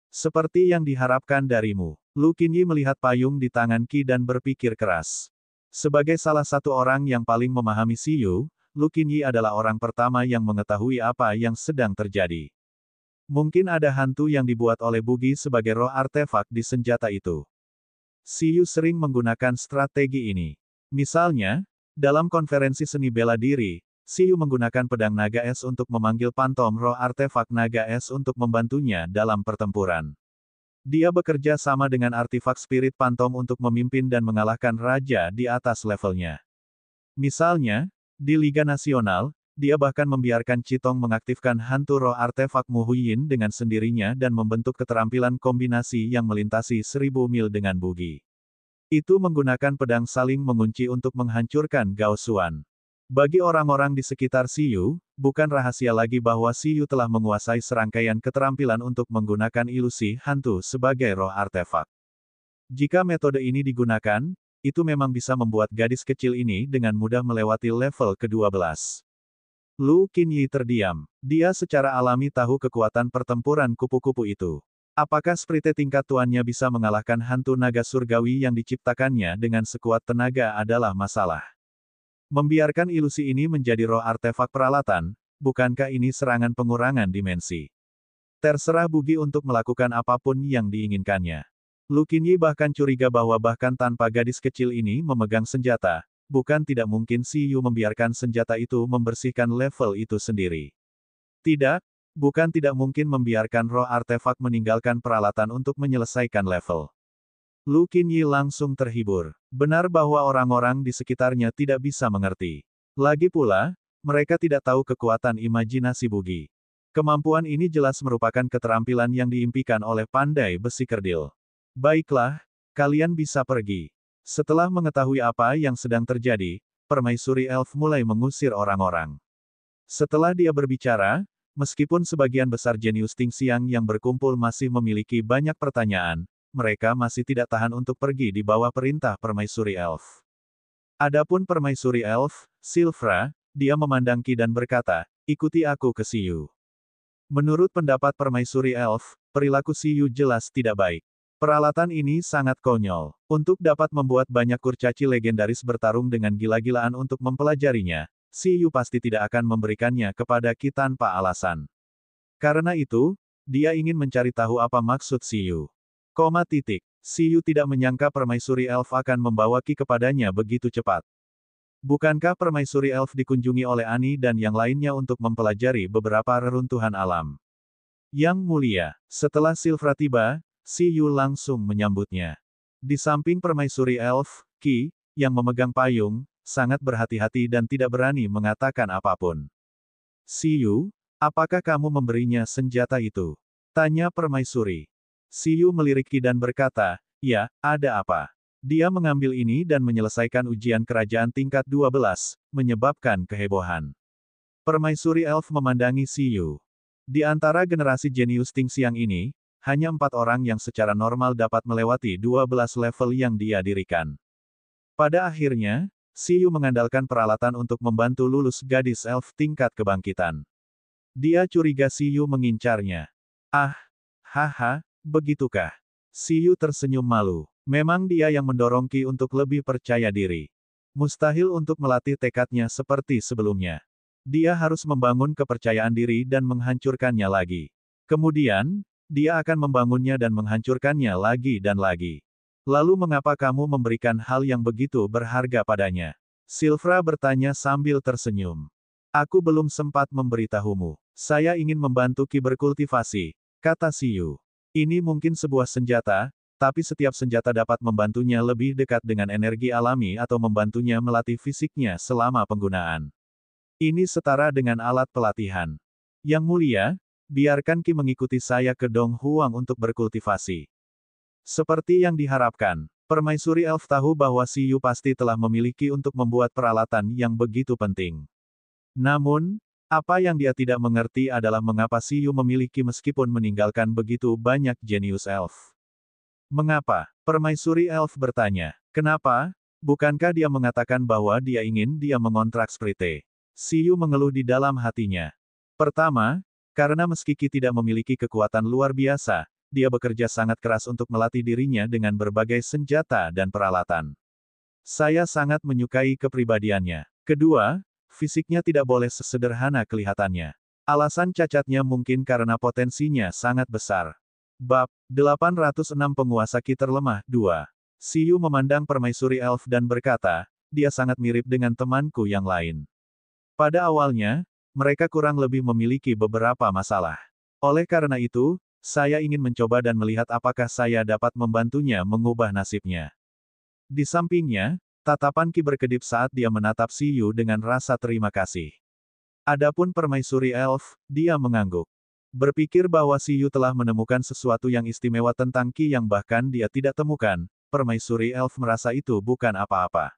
Seperti yang diharapkan darimu. Lu Qinyi melihat payung di tangan Qi dan berpikir keras. Sebagai salah satu orang yang paling memahami Xiyu, Lu Qinyi adalah orang pertama yang mengetahui apa yang sedang terjadi. Mungkin ada hantu yang dibuat oleh Bugi sebagai roh artefak di senjata itu. Xiyu sering menggunakan strategi ini. Misalnya, dalam konferensi seni bela diri, Xiyu menggunakan pedang naga es untuk memanggil pantom roh artefak naga es untuk membantunya dalam pertempuran. Dia bekerja sama dengan artefak spirit pantom untuk memimpin dan mengalahkan raja di atas levelnya. Misalnya, di Liga Nasional, dia bahkan membiarkan Qitong mengaktifkan hantu roh artefak Mu Huiyin dengan sendirinya dan membentuk keterampilan kombinasi yang melintasi 1000 mil dengan Bugi. Itu menggunakan pedang saling mengunci untuk menghancurkan Gao Xuan. Bagi orang-orang di sekitar Xiyu, bukan rahasia lagi bahwa Xiyu telah menguasai serangkaian keterampilan untuk menggunakan ilusi hantu sebagai roh artefak. Jika metode ini digunakan, itu memang bisa membuat gadis kecil ini dengan mudah melewati level ke-12. Lu Qinyi terdiam. Dia secara alami tahu kekuatan pertempuran kupu-kupu itu. Apakah Sprite tingkat tuannya bisa mengalahkan hantu naga surgawi yang diciptakannya dengan sekuat tenaga adalah masalah. Membiarkan ilusi ini menjadi roh artefak peralatan, bukankah ini serangan pengurangan dimensi? Terserah Bugi untuk melakukan apapun yang diinginkannya. Lu Qinyi bahkan curiga bahwa bahkan tanpa gadis kecil ini memegang senjata, bukan tidak mungkin Xiyu membiarkan senjata itu membersihkan level itu sendiri. Tidak, bukan tidak mungkin membiarkan roh artefak meninggalkan peralatan untuk menyelesaikan level. Lu Qinyi langsung terhibur. Benar bahwa orang-orang di sekitarnya tidak bisa mengerti. Lagi pula, mereka tidak tahu kekuatan imajinasi Bugi. Kemampuan ini jelas merupakan keterampilan yang diimpikan oleh pandai besi kerdil. Baiklah, kalian bisa pergi. Setelah mengetahui apa yang sedang terjadi, permaisuri elf mulai mengusir orang-orang. Setelah dia berbicara, meskipun sebagian besar jenius Tingxiang yang berkumpul masih memiliki banyak pertanyaan, mereka masih tidak tahan untuk pergi di bawah perintah permaisuri elf. Adapun permaisuri elf, Silvra, dia memandang Qi dan berkata, ikuti aku ke Xiyu. Menurut pendapat permaisuri elf, perilaku Xiyu jelas tidak baik. Peralatan ini sangat konyol. Untuk dapat membuat banyak kurcaci legendaris bertarung dengan gila-gilaan untuk mempelajarinya, Xiyu pasti tidak akan memberikannya kepada Qi tanpa alasan. Karena itu, dia ingin mencari tahu apa maksud Xiyu. Xiyu tidak menyangka permaisuri elf akan membawa Qi kepadanya begitu cepat. Bukankah permaisuri elf dikunjungi oleh Ani dan yang lainnya untuk mempelajari beberapa reruntuhan alam? Yang mulia, setelah Silvra tiba, Xiyu langsung menyambutnya. Di samping permaisuri elf, Qi, yang memegang payung, sangat berhati-hati dan tidak berani mengatakan apapun. Xiyu, apakah kamu memberinya senjata itu? Tanya permaisuri. Xiyu melirik Qi dan berkata, ya, ada apa? Dia mengambil ini dan menyelesaikan ujian kerajaan tingkat 12, menyebabkan kehebohan. Permaisuri elf memandangi Xiyu. Di antara generasi jenius Tingxiang ini, hanya 4 orang yang secara normal dapat melewati 12 level yang dia dirikan. Pada akhirnya, Xiyu mengandalkan peralatan untuk membantu lulus gadis elf tingkat kebangkitan. Dia curiga Xiyu mengincarnya. Ah, haha, begitukah? Xiyu tersenyum malu. Memang dia yang mendorong Qi untuk lebih percaya diri. Mustahil untuk melatih tekadnya seperti sebelumnya. Dia harus membangun kepercayaan diri dan menghancurkannya lagi. Kemudian, dia akan membangunnya dan menghancurkannya lagi dan lagi. Lalu mengapa kamu memberikan hal yang begitu berharga padanya? Silvra bertanya sambil tersenyum. Aku belum sempat memberitahumu. Saya ingin membantu Ki berkultivasi, kata Siyu. Ini mungkin sebuah senjata, tapi setiap senjata dapat membantunya lebih dekat dengan energi alami atau membantunya melatih fisiknya selama penggunaan. Ini setara dengan alat pelatihan. Yang mulia, biarkan Ki mengikuti saya ke Dong Huang untuk berkultivasi. Seperti yang diharapkan, Permaisuri Elf tahu bahwa Siyu pasti telah memiliki untuk membuat peralatan yang begitu penting. Namun, apa yang dia tidak mengerti adalah mengapa Siyu memiliki meskipun meninggalkan begitu banyak jenius elf. Mengapa? Permaisuri Elf bertanya. Kenapa? Bukankah dia mengatakan bahwa dia ingin dia mengontrak Sprite? Siyu mengeluh di dalam hatinya. Pertama, karena meski Ki tidak memiliki kekuatan luar biasa, dia bekerja sangat keras untuk melatih dirinya dengan berbagai senjata dan peralatan. Saya sangat menyukai kepribadiannya. Kedua, fisiknya tidak boleh sesederhana kelihatannya. Alasan cacatnya mungkin karena potensinya sangat besar. Bab 806 Penguasa Ki Terlemah 2. Siyu memandang Permaisuri Elf dan berkata, dia sangat mirip dengan temanku yang lain. Pada awalnya, mereka kurang lebih memiliki beberapa masalah. Oleh karena itu, saya ingin mencoba dan melihat apakah saya dapat membantunya mengubah nasibnya. Di sampingnya, tatapan Ki berkedip saat dia menatap Siyu dengan rasa terima kasih. Adapun Permaisuri Elf, dia mengangguk. Berpikir bahwa Siyu telah menemukan sesuatu yang istimewa tentang Ki yang bahkan dia tidak temukan, Permaisuri Elf merasa itu bukan apa-apa.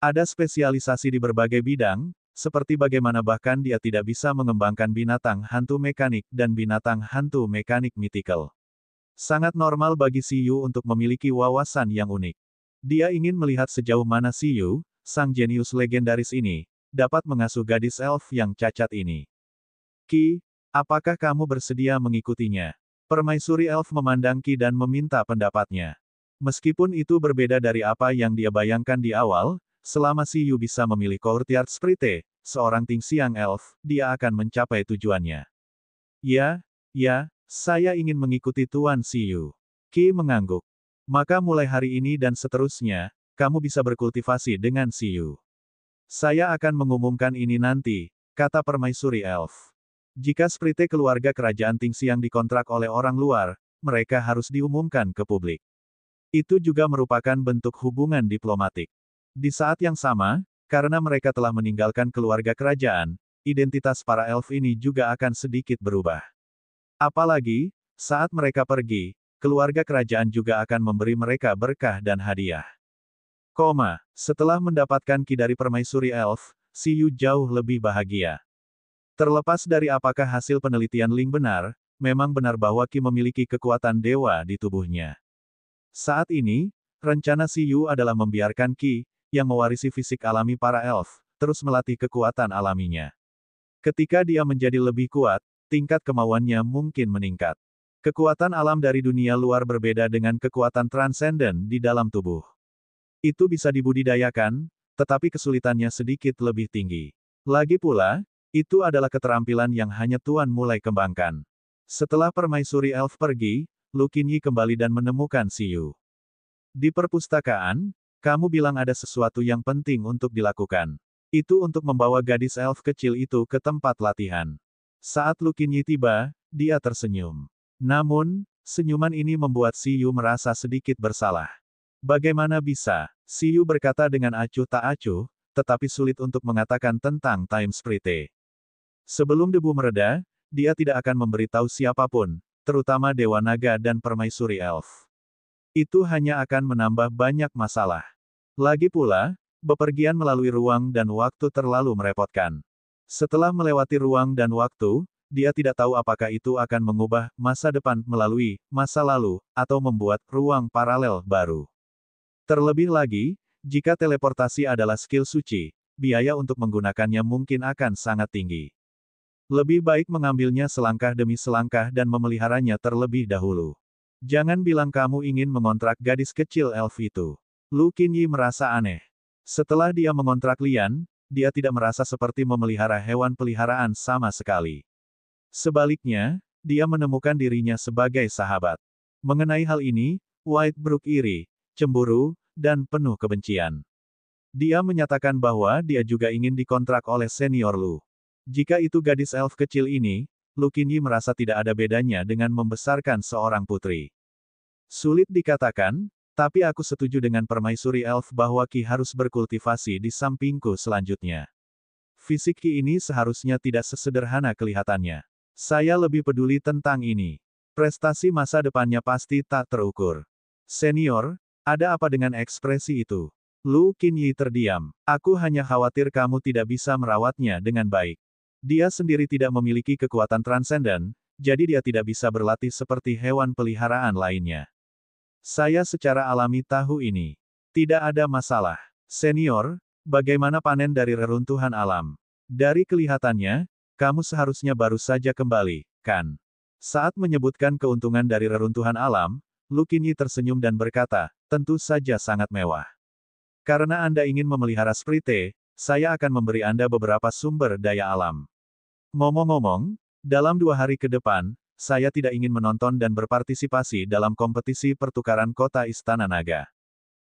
Ada spesialisasi di berbagai bidang, seperti bagaimana bahkan dia tidak bisa mengembangkan binatang hantu mekanik dan binatang hantu mekanik mythical. Sangat normal bagi Siyu untuk memiliki wawasan yang unik. Dia ingin melihat sejauh mana Siyu, sang jenius legendaris ini, dapat mengasuh gadis elf yang cacat ini. Ki, apakah kamu bersedia mengikutinya? Permaisuri Elf memandang Ki dan meminta pendapatnya. Meskipun itu berbeda dari apa yang dia bayangkan di awal, selama Siyu bisa memilih Courtyard Sprite, seorang Tingxiang Elf, dia akan mencapai tujuannya. Ya, saya ingin mengikuti Tuan Siyu. Ki mengangguk. Maka mulai hari ini dan seterusnya, kamu bisa berkultivasi dengan Siyu. Saya akan mengumumkan ini nanti, kata Permaisuri Elf. Jika Sprite keluarga kerajaan Tingxiang dikontrak oleh orang luar, mereka harus diumumkan ke publik. Itu juga merupakan bentuk hubungan diplomatik. Di saat yang sama, karena mereka telah meninggalkan keluarga kerajaan, identitas para elf ini juga akan sedikit berubah. Apalagi, saat mereka pergi, keluarga kerajaan juga akan memberi mereka berkah dan hadiah. Setelah mendapatkan Ki dari Permaisuri Elf, Siyu jauh lebih bahagia. Terlepas dari apakah hasil penelitian Ling benar, memang benar bahwa Ki memiliki kekuatan dewa di tubuhnya. Saat ini, rencana Siyu adalah membiarkan Ki, yang mewarisi fisik alami para elf, terus melatih kekuatan alaminya. Ketika dia menjadi lebih kuat, tingkat kemauannya mungkin meningkat. Kekuatan alam dari dunia luar berbeda dengan kekuatan transenden di dalam tubuh. Itu bisa dibudidayakan, tetapi kesulitannya sedikit lebih tinggi. Lagi pula, itu adalah keterampilan yang hanya Tuan mulai kembangkan. Setelah Permaisuri Elf pergi, Lu Qinyi kembali dan menemukan Siyu. Di perpustakaan, kamu bilang ada sesuatu yang penting untuk dilakukan. Itu untuk membawa gadis elf kecil itu ke tempat latihan. Saat Lu Qinyi tiba, dia tersenyum. Namun, senyuman ini membuat Siyu merasa sedikit bersalah. Bagaimana bisa? Siyu berkata dengan acuh tak acuh, tetapi sulit untuk mengatakan tentang Time Sprite. Sebelum debu mereda, dia tidak akan memberitahu siapapun, terutama Dewa Naga dan Permaisuri Elf. Itu hanya akan menambah banyak masalah. Lagi pula, bepergian melalui ruang dan waktu terlalu merepotkan. Setelah melewati ruang dan waktu, dia tidak tahu apakah itu akan mengubah masa depan melalui masa lalu, atau membuat ruang paralel baru. Terlebih lagi, jika teleportasi adalah skill suci, biaya untuk menggunakannya mungkin akan sangat tinggi. Lebih baik mengambilnya selangkah demi selangkah dan memeliharanya terlebih dahulu. Jangan bilang kamu ingin mengontrak gadis kecil elf itu. Lu Qinyi merasa aneh. Setelah dia mengontrak Lian, dia tidak merasa seperti memelihara hewan peliharaan sama sekali. Sebaliknya, dia menemukan dirinya sebagai sahabat. Mengenai hal ini, Whitebrook iri, cemburu, dan penuh kebencian. Dia menyatakan bahwa dia juga ingin dikontrak oleh senior Lu. Jika itu gadis elf kecil ini, Lu Qinyi merasa tidak ada bedanya dengan membesarkan seorang putri. Sulit dikatakan, tapi aku setuju dengan permaisuri elf bahwa Qi harus berkultivasi di sampingku selanjutnya. Fisik Qi ini seharusnya tidak sesederhana kelihatannya. Saya lebih peduli tentang ini. Prestasi masa depannya pasti tak terukur. Senior, ada apa dengan ekspresi itu? Lu Qinyi terdiam. Aku hanya khawatir kamu tidak bisa merawatnya dengan baik. Dia sendiri tidak memiliki kekuatan transenden, jadi dia tidak bisa berlatih seperti hewan peliharaan lainnya. Saya secara alami tahu ini. Tidak ada masalah. Senior, bagaimana panen dari reruntuhan alam? Dari kelihatannya, kamu seharusnya baru saja kembali, kan? Saat menyebutkan keuntungan dari reruntuhan alam, Lu Qinyi tersenyum dan berkata, tentu saja sangat mewah. Karena Anda ingin memelihara sprite, saya akan memberi Anda beberapa sumber daya alam. Ngomong-ngomong, dalam 2 hari ke depan, saya tidak ingin menonton dan berpartisipasi dalam kompetisi pertukaran kota Istana Naga.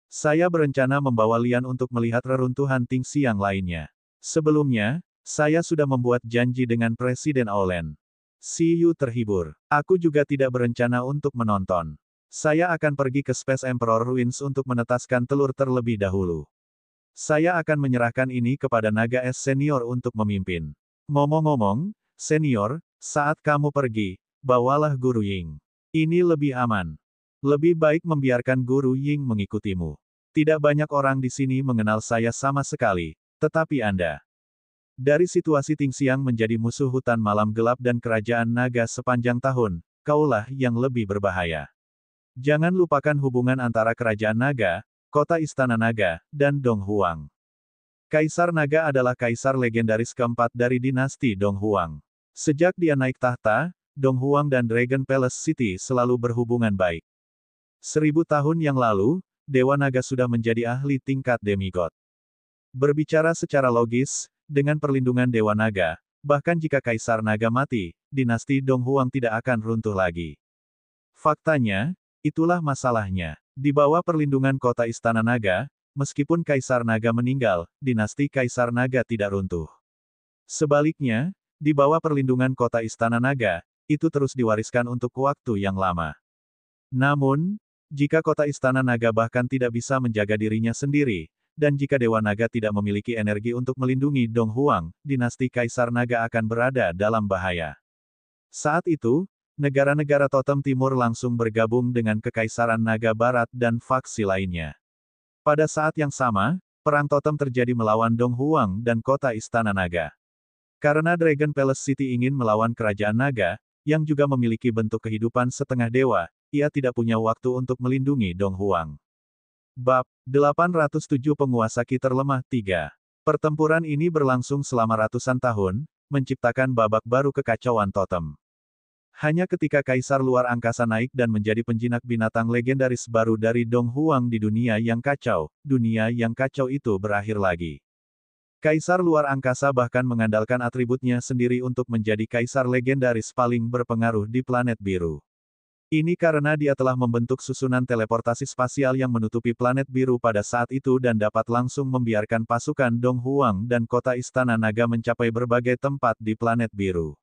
Saya berencana membawa Lian untuk melihat reruntuhan Tingxiang lainnya. Sebelumnya, saya sudah membuat janji dengan Presiden Aolen. Si Yu terhibur. Aku juga tidak berencana untuk menonton. Saya akan pergi ke Space Emperor Ruins untuk menetaskan telur terlebih dahulu. Saya akan menyerahkan ini kepada Naga S Senior untuk memimpin. Ngomong-ngomong, Senior, saat kamu pergi, bawalah Guru Ying. Ini lebih aman. Lebih baik membiarkan Guru Ying mengikutimu. Tidak banyak orang di sini mengenal saya sama sekali, tetapi Anda. Dari situasi Tingxiang menjadi musuh hutan malam gelap dan kerajaan naga sepanjang tahun, kaulah yang lebih berbahaya. Jangan lupakan hubungan antara Kerajaan Naga, Kota Istana Naga, dan Dong Huang. Kaisar Naga adalah kaisar legendaris keempat dari dinasti Dong Huang. Sejak dia naik tahta, Dong Huang dan Dragon Palace City selalu berhubungan baik. 1000 tahun yang lalu, Dewa Naga sudah menjadi ahli tingkat demigod. Berbicara secara logis, dengan perlindungan Dewa Naga, bahkan jika Kaisar Naga mati, dinasti Dong Huang tidak akan runtuh lagi. Faktanya, itulah masalahnya. Di bawah perlindungan kota Istana Naga, meskipun Kaisar Naga meninggal, dinasti Kaisar Naga tidak runtuh. Sebaliknya, di bawah perlindungan kota Istana Naga, itu terus diwariskan untuk waktu yang lama. Namun, jika kota Istana Naga bahkan tidak bisa menjaga dirinya sendiri, dan jika Dewa Naga tidak memiliki energi untuk melindungi Dong Huang, dinasti Kaisar Naga akan berada dalam bahaya. Saat itu, negara-negara Totem Timur langsung bergabung dengan Kekaisaran Naga Barat dan faksi lainnya. Pada saat yang sama, perang totem terjadi melawan Dong Huang dan kota Istana Naga. Karena Dragon Palace City ingin melawan Kerajaan Naga, yang juga memiliki bentuk kehidupan setengah dewa, ia tidak punya waktu untuk melindungi Dong Huang. Bab 807 Penguasa Qi Terlemah 3. Pertempuran ini berlangsung selama ratusan tahun, menciptakan babak baru kekacauan totem. Hanya ketika Kaisar Luar Angkasa naik dan menjadi penjinak binatang legendaris baru dari Dong Huang di dunia yang kacau itu berakhir lagi. Kaisar Luar Angkasa bahkan mengandalkan atributnya sendiri untuk menjadi kaisar legendaris paling berpengaruh di planet biru. Ini karena dia telah membentuk susunan teleportasi spasial yang menutupi planet biru pada saat itu dan dapat langsung membiarkan pasukan Dong Huang dan kota Istana Naga mencapai berbagai tempat di planet biru.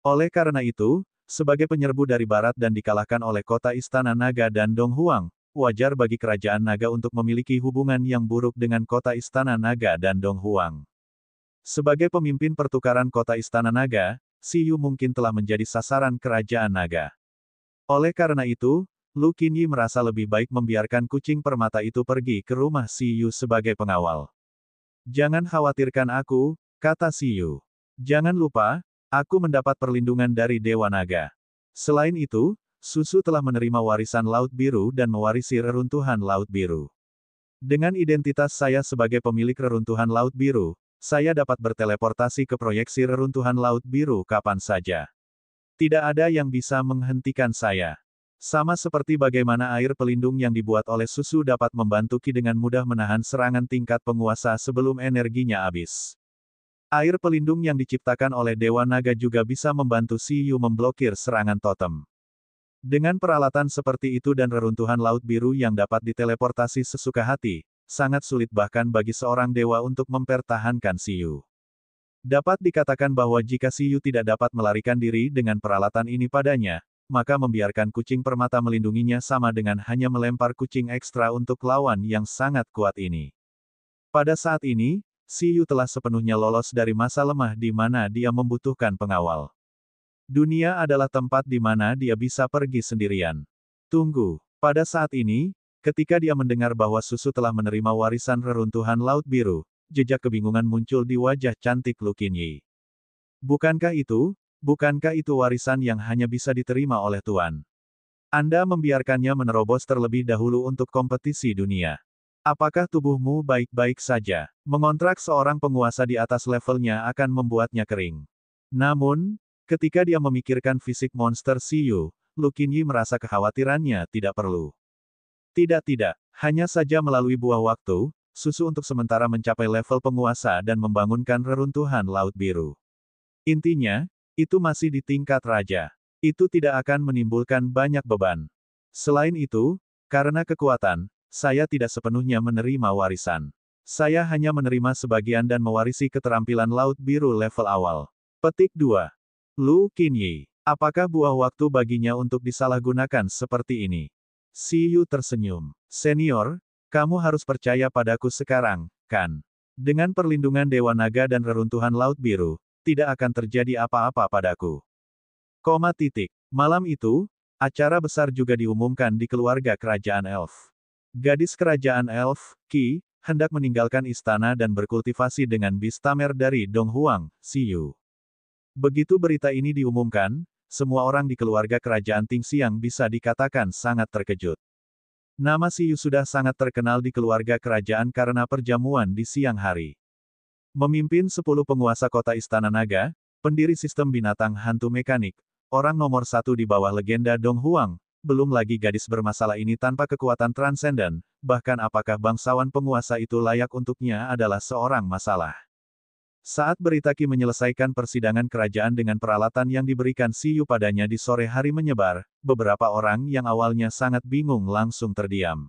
Oleh karena itu, sebagai penyerbu dari barat dan dikalahkan oleh kota Istana Naga dan Dong Huang, wajar bagi Kerajaan Naga untuk memiliki hubungan yang buruk dengan kota Istana Naga dan Dong Huang. Sebagai pemimpin pertukaran kota Istana Naga, Si Yu mungkin telah menjadi sasaran Kerajaan Naga. Oleh karena itu, Lu Qinyi merasa lebih baik membiarkan kucing permata itu pergi ke rumah Si Yu sebagai pengawal. Jangan khawatirkan aku, kata Si Yu. Jangan lupa, aku mendapat perlindungan dari Dewa Naga. Selain itu, Susu telah menerima warisan Laut Biru dan mewarisi reruntuhan Laut Biru. Dengan identitas saya sebagai pemilik reruntuhan Laut Biru, saya dapat berteleportasi ke proyeksi reruntuhan Laut Biru kapan saja. Tidak ada yang bisa menghentikan saya. Sama seperti bagaimana air pelindung yang dibuat oleh susu dapat membantu Qi dengan mudah menahan serangan tingkat penguasa sebelum energinya habis. Air pelindung yang diciptakan oleh Dewa Naga juga bisa membantu Si Yu memblokir serangan totem. Dengan peralatan seperti itu dan reruntuhan Laut Biru yang dapat diteleportasi sesuka hati, sangat sulit bahkan bagi seorang dewa untuk mempertahankan Si Yu. Dapat dikatakan bahwa jika Si Yu tidak dapat melarikan diri dengan peralatan ini padanya, maka membiarkan kucing permata melindunginya sama dengan hanya melempar kucing ekstra untuk lawan yang sangat kuat ini. Pada saat ini, Si Yu telah sepenuhnya lolos dari masa lemah di mana dia membutuhkan pengawal. Dunia adalah tempat di mana dia bisa pergi sendirian. Tunggu, pada saat ini, ketika dia mendengar bahwa susu telah menerima warisan reruntuhan Laut Biru, jejak kebingungan muncul di wajah cantik Lu Qinyi. Bukankah itu warisan yang hanya bisa diterima oleh Tuan? Anda membiarkannya menerobos terlebih dahulu untuk kompetisi dunia. Apakah tubuhmu baik-baik saja? Mengontrak seorang penguasa di atas levelnya akan membuatnya kering. Namun, ketika dia memikirkan fisik monster Si Yu, Lu Qinyi merasa kekhawatirannya tidak perlu. Tidak, hanya saja melalui buah waktu, susu untuk sementara mencapai level penguasa dan membangunkan reruntuhan Laut Biru. Intinya, itu masih di tingkat raja. Itu tidak akan menimbulkan banyak beban. Selain itu, karena kekuatan, saya tidak sepenuhnya menerima warisan. Saya hanya menerima sebagian dan mewarisi keterampilan Laut Biru level awal. Petik 2. Lu Qinyi. Apakah buah waktu baginya untuk disalahgunakan seperti ini? Si Yu tersenyum. Senior, kamu harus percaya padaku sekarang, kan? Dengan perlindungan Dewa Naga dan reruntuhan Laut Biru, tidak akan terjadi apa-apa padaku. Malam itu, acara besar juga diumumkan di keluarga kerajaan Elf. Gadis kerajaan Elf, Qi, hendak meninggalkan istana dan berkultivasi dengan bis tamer dari Donghuang, Si Yu. Begitu berita ini diumumkan, semua orang di keluarga kerajaan Tingxiang bisa dikatakan sangat terkejut. Nama Si Yu sudah sangat terkenal di keluarga kerajaan karena perjamuan di siang hari. Memimpin 10 penguasa kota Istana Naga, pendiri sistem binatang hantu mekanik, orang nomor 1 di bawah legenda Donghuang, belum lagi gadis bermasalah ini tanpa kekuatan transenden, bahkan apakah bangsawan penguasa itu layak untuknya adalah seorang masalah. Saat berita Qi menyelesaikan persidangan kerajaan dengan peralatan yang diberikan Si Yu padanya di sore hari menyebar, beberapa orang yang awalnya sangat bingung langsung terdiam.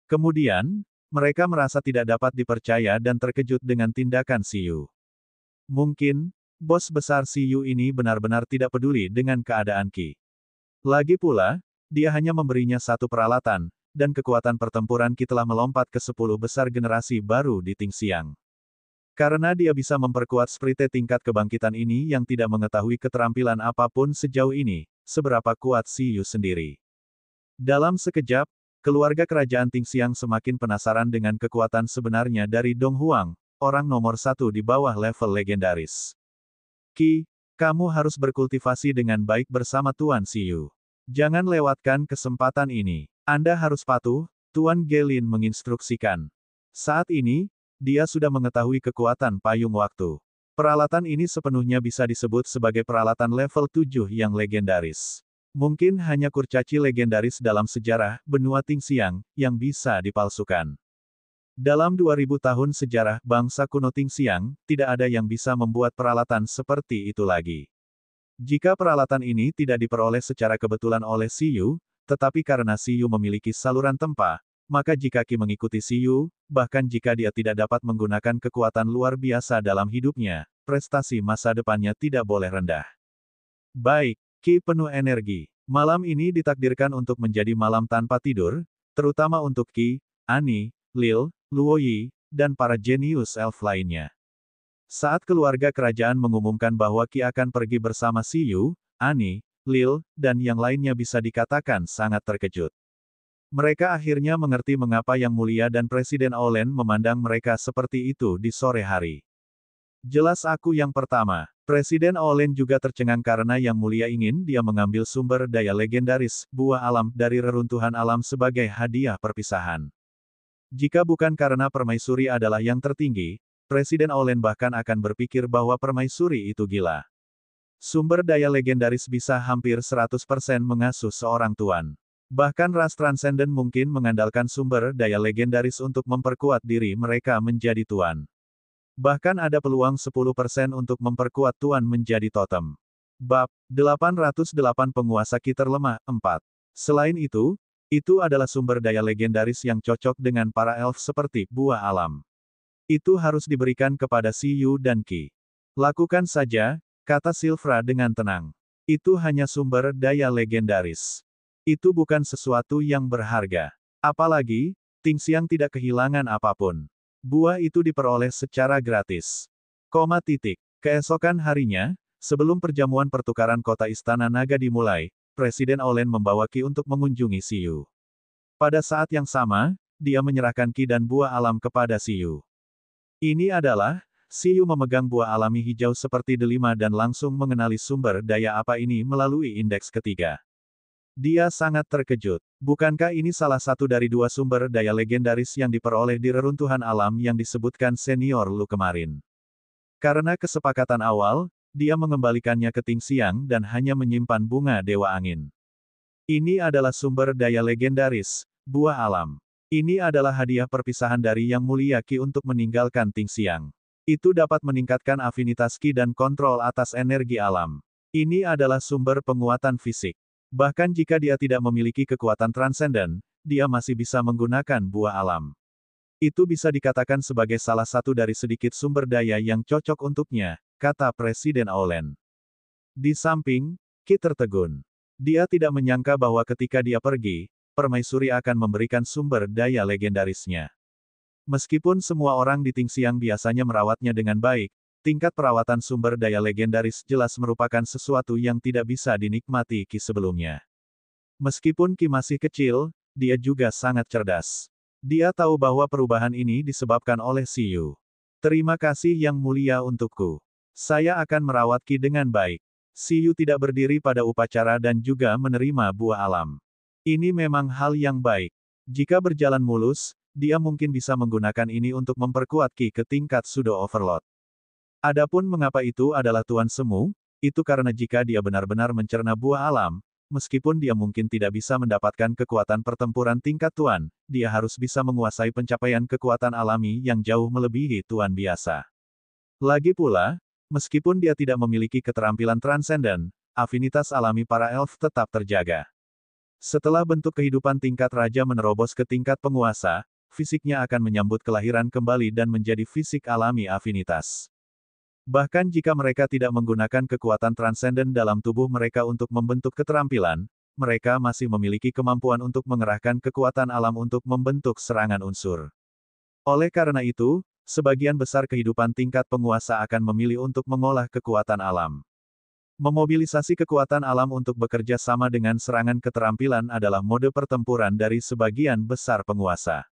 Kemudian, mereka merasa tidak dapat dipercaya dan terkejut dengan tindakan Si Yu. Mungkin, bos besar Si Yu ini benar-benar tidak peduli dengan keadaan Qi. Lagi pula, dia hanya memberinya satu peralatan, dan kekuatan pertempuran Qi telah melompat ke 10 besar generasi baru di Tingxiang. Karena dia bisa memperkuat sprite tingkat kebangkitan ini yang tidak mengetahui keterampilan apapun sejauh ini, seberapa kuat Si Yu sendiri. Dalam sekejap, keluarga kerajaan Tingxiang semakin penasaran dengan kekuatan sebenarnya dari Donghuang, orang nomor 1 di bawah level legendaris. Qi, kamu harus berkultivasi dengan baik bersama Tuan Si Yu. Jangan lewatkan kesempatan ini. Anda harus patuh, Tuan Gelin menginstruksikan. Saat ini, dia sudah mengetahui kekuatan payung waktu. Peralatan ini sepenuhnya bisa disebut sebagai peralatan level 7 yang legendaris. Mungkin hanya kurcaci legendaris dalam sejarah benua Tingxiang yang bisa dipalsukan. Dalam 2000 tahun sejarah bangsa kuno Tingxiang, tidak ada yang bisa membuat peralatan seperti itu lagi. Jika peralatan ini tidak diperoleh secara kebetulan oleh Si Yu, tetapi karena Si Yu memiliki saluran tempa, maka jika Qi mengikuti Si Yu, bahkan jika dia tidak dapat menggunakan kekuatan luar biasa dalam hidupnya, prestasi masa depannya tidak boleh rendah. Baik, Qi penuh energi. Malam ini ditakdirkan untuk menjadi malam tanpa tidur, terutama untuk Qi, Ani, Lil, Luoyi, dan para jenius elf lainnya. Saat keluarga kerajaan mengumumkan bahwa Qi akan pergi bersama Si Yu, Ani, Lil, dan yang lainnya bisa dikatakan sangat terkejut. Mereka akhirnya mengerti mengapa Yang Mulia dan Presiden Olen memandang mereka seperti itu di sore hari. Jelas aku yang pertama. Presiden Olen juga tercengang karena Yang Mulia ingin dia mengambil sumber daya legendaris, buah alam, dari reruntuhan alam sebagai hadiah perpisahan. Jika bukan karena permaisuri adalah yang tertinggi, Presiden Olen bahkan akan berpikir bahwa permaisuri itu gila. Sumber daya legendaris bisa hampir 100% mengasuh seorang tuan. Bahkan ras transenden mungkin mengandalkan sumber daya legendaris untuk memperkuat diri mereka menjadi tuan. Bahkan ada peluang 10% untuk memperkuat tuan menjadi totem. Bab 808 Penguasa Ki terlemah 4. Selain itu adalah sumber daya legendaris yang cocok dengan para elf seperti buah alam. Itu harus diberikan kepada Xiyu dan Qi. Lakukan saja, kata Silvra dengan tenang. Itu hanya sumber daya legendaris. Itu bukan sesuatu yang berharga. Apalagi, Tingxiang tidak kehilangan apapun. Buah itu diperoleh secara gratis. Keesokan harinya, sebelum perjamuan pertukaran kota Istana Naga dimulai, Presiden Olen membawa Qi untuk mengunjungi Xiyu. Pada saat yang sama, dia menyerahkan Qi dan buah alam kepada Xiyu. Ini adalah, Xiyu memegang buah alami hijau seperti delima dan langsung mengenali sumber daya apa ini melalui indeks ketiga. Dia sangat terkejut. Bukankah ini salah satu dari dua sumber daya legendaris yang diperoleh di reruntuhan alam yang disebutkan senior Lu kemarin? Karena kesepakatan awal, dia mengembalikannya ke Tingxiang dan hanya menyimpan bunga Dewa Angin. Ini adalah sumber daya legendaris, buah alam. Ini adalah hadiah perpisahan dari Yang Mulia Qi untuk meninggalkan Tingxiang. Itu dapat meningkatkan afinitas Qi dan kontrol atas energi alam. Ini adalah sumber penguatan fisik. Bahkan jika dia tidak memiliki kekuatan transenden, dia masih bisa menggunakan buah alam. Itu bisa dikatakan sebagai salah satu dari sedikit sumber daya yang cocok untuknya, kata Presiden Olen. Di samping, Qi tertegun. Dia tidak menyangka bahwa ketika dia pergi, Permaisuri akan memberikan sumber daya legendarisnya. Meskipun semua orang di Tingxiang biasanya merawatnya dengan baik, tingkat perawatan sumber daya legendaris jelas merupakan sesuatu yang tidak bisa dinikmati Qi sebelumnya. Meskipun Qi masih kecil, dia juga sangat cerdas. Dia tahu bahwa perubahan ini disebabkan oleh Xiyu. Terima kasih Yang Mulia untukku. Saya akan merawat Qi dengan baik. Xiyu tidak berdiri pada upacara dan juga menerima buah alam. Ini memang hal yang baik. Jika berjalan mulus, dia mungkin bisa menggunakan ini untuk memperkuat Qi ke tingkat Pseudo Overlord. Adapun mengapa itu adalah Tuan Semu, itu karena jika dia benar-benar mencerna buah alam, meskipun dia mungkin tidak bisa mendapatkan kekuatan pertempuran tingkat Tuan, dia harus bisa menguasai pencapaian kekuatan alami yang jauh melebihi Tuan biasa. Lagi pula, meskipun dia tidak memiliki keterampilan transenden, afinitas alami para elf tetap terjaga. Setelah bentuk kehidupan tingkat raja menerobos ke tingkat penguasa, fisiknya akan menyambut kelahiran kembali dan menjadi fisik alami afinitas. Bahkan jika mereka tidak menggunakan kekuatan transenden dalam tubuh mereka untuk membentuk keterampilan, mereka masih memiliki kemampuan untuk mengerahkan kekuatan alam untuk membentuk serangan unsur. Oleh karena itu, sebagian besar kehidupan tingkat penguasa akan memilih untuk mengolah kekuatan alam. Memobilisasi kekuatan alam untuk bekerja sama dengan serangan keterampilan adalah mode pertempuran dari sebagian besar penguasa.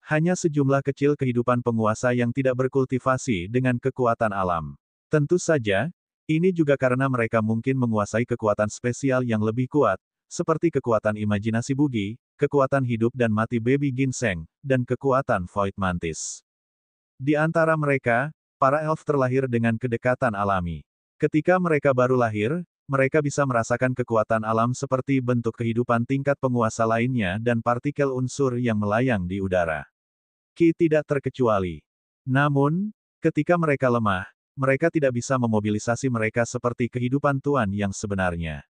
Hanya sejumlah kecil kehidupan penguasa yang tidak berkultivasi dengan kekuatan alam. Tentu saja, ini juga karena mereka mungkin menguasai kekuatan spesial yang lebih kuat, seperti kekuatan imajinasi bugi, kekuatan hidup dan mati baby ginseng, dan kekuatan void mantis. Di antara mereka, para elf terlahir dengan kedekatan alami. Ketika mereka baru lahir, mereka bisa merasakan kekuatan alam seperti bentuk kehidupan tingkat penguasa lainnya dan partikel unsur yang melayang di udara. Qi tidak terkecuali. Namun, ketika mereka lemah, mereka tidak bisa memobilisasi mereka seperti kehidupan Tuan yang sebenarnya.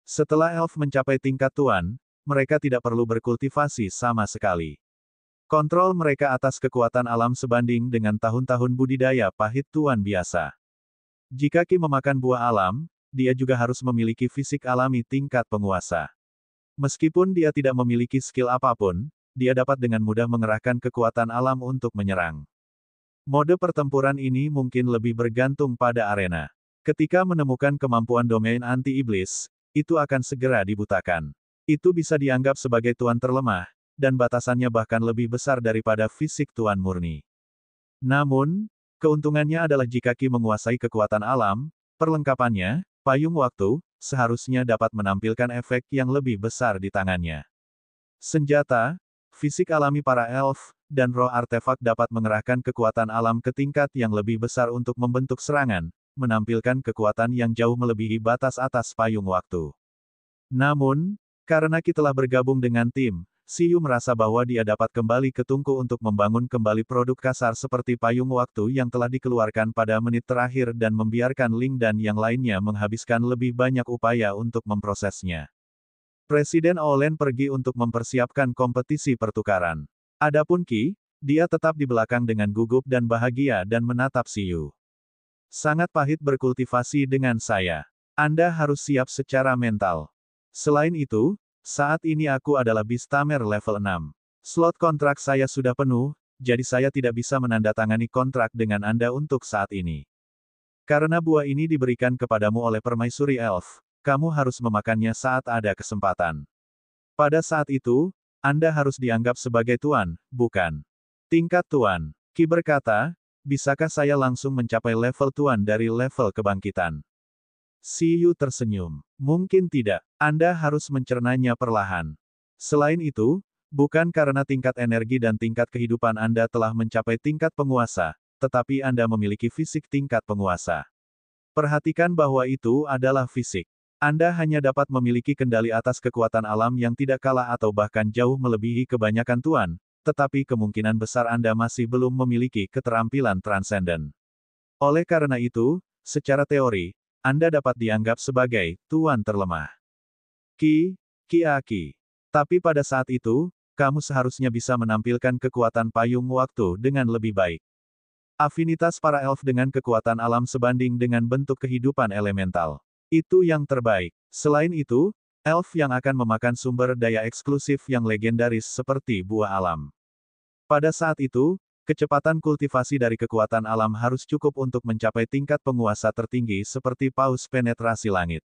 Setelah elf mencapai tingkat Tuan, mereka tidak perlu berkultivasi sama sekali. Kontrol mereka atas kekuatan alam sebanding dengan tahun-tahun budidaya pahit Tuan biasa. Jika Qi memakan buah alam, dia juga harus memiliki fisik alami tingkat penguasa. Meskipun dia tidak memiliki skill apapun, dia dapat dengan mudah mengerahkan kekuatan alam untuk menyerang. Mode pertempuran ini mungkin lebih bergantung pada arena. Ketika menemukan kemampuan domain anti-iblis, itu akan segera dibutakan. Itu bisa dianggap sebagai Tuan terlemah, dan batasannya bahkan lebih besar daripada fisik Tuan murni. Namun, keuntungannya adalah jika Qi menguasai kekuatan alam, perlengkapannya, payung waktu, seharusnya dapat menampilkan efek yang lebih besar di tangannya. Senjata, fisik alami para elf, dan roh artefak dapat mengerahkan kekuatan alam ke tingkat yang lebih besar untuk membentuk serangan, menampilkan kekuatan yang jauh melebihi batas atas payung waktu. Namun, karena Qi telah bergabung dengan tim, Siyu merasa bahwa dia dapat kembali ke tungku untuk membangun kembali produk kasar seperti payung waktu yang telah dikeluarkan pada menit terakhir dan membiarkan Ling dan yang lainnya menghabiskan lebih banyak upaya untuk memprosesnya. Presiden Olen pergi untuk mempersiapkan kompetisi pertukaran. Adapun Qi, dia tetap di belakang dengan gugup dan bahagia dan menatap Siyu. Sangat pahit berkultivasi dengan saya. Anda harus siap secara mental. Selain itu, saat ini aku adalah Beastamer level 6. Slot kontrak saya sudah penuh, jadi saya tidak bisa menandatangani kontrak dengan Anda untuk saat ini. Karena buah ini diberikan kepadamu oleh permaisuri elf, kamu harus memakannya saat ada kesempatan. Pada saat itu, Anda harus dianggap sebagai tuan, bukan tingkat tuan. Qi berkata, bisakah saya langsung mencapai level tuan dari level kebangkitan? Siyu tersenyum. Mungkin tidak. Anda harus mencernanya perlahan. Selain itu, bukan karena tingkat energi dan tingkat kehidupan Anda telah mencapai tingkat penguasa, tetapi Anda memiliki fisik tingkat penguasa. Perhatikan bahwa itu adalah fisik. Anda hanya dapat memiliki kendali atas kekuatan alam yang tidak kalah atau bahkan jauh melebihi kebanyakan tuan, tetapi kemungkinan besar Anda masih belum memiliki keterampilan transenden. Oleh karena itu, secara teori, Anda dapat dianggap sebagai tuan terlemah. Qi. Tapi pada saat itu, kamu seharusnya bisa menampilkan kekuatan payung waktu dengan lebih baik. Afinitas para elf dengan kekuatan alam sebanding dengan bentuk kehidupan elemental. Itu yang terbaik. Selain itu, elf yang akan memakan sumber daya eksklusif yang legendaris seperti buah alam. Pada saat itu, kecepatan kultivasi dari kekuatan alam harus cukup untuk mencapai tingkat penguasa tertinggi seperti paus penetrasi langit.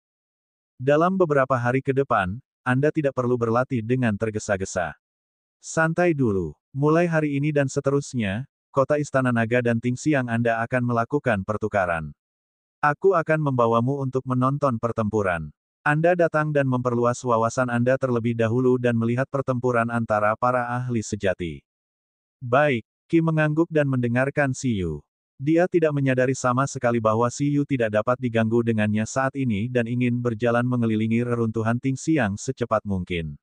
Dalam beberapa hari ke depan, Anda tidak perlu berlatih dengan tergesa-gesa. Santai dulu. Mulai hari ini dan seterusnya, kota Istana Naga dan Tingxiang Anda akan melakukan pertukaran. Aku akan membawamu untuk menonton pertempuran. Anda datang dan memperluas wawasan Anda terlebih dahulu dan melihat pertempuran antara para ahli sejati. Baik, Qi mengangguk dan mendengarkan Siyu. Dia tidak menyadari sama sekali bahwa Siyu tidak dapat diganggu dengannya saat ini dan ingin berjalan mengelilingi reruntuhan Tingxiang secepat mungkin.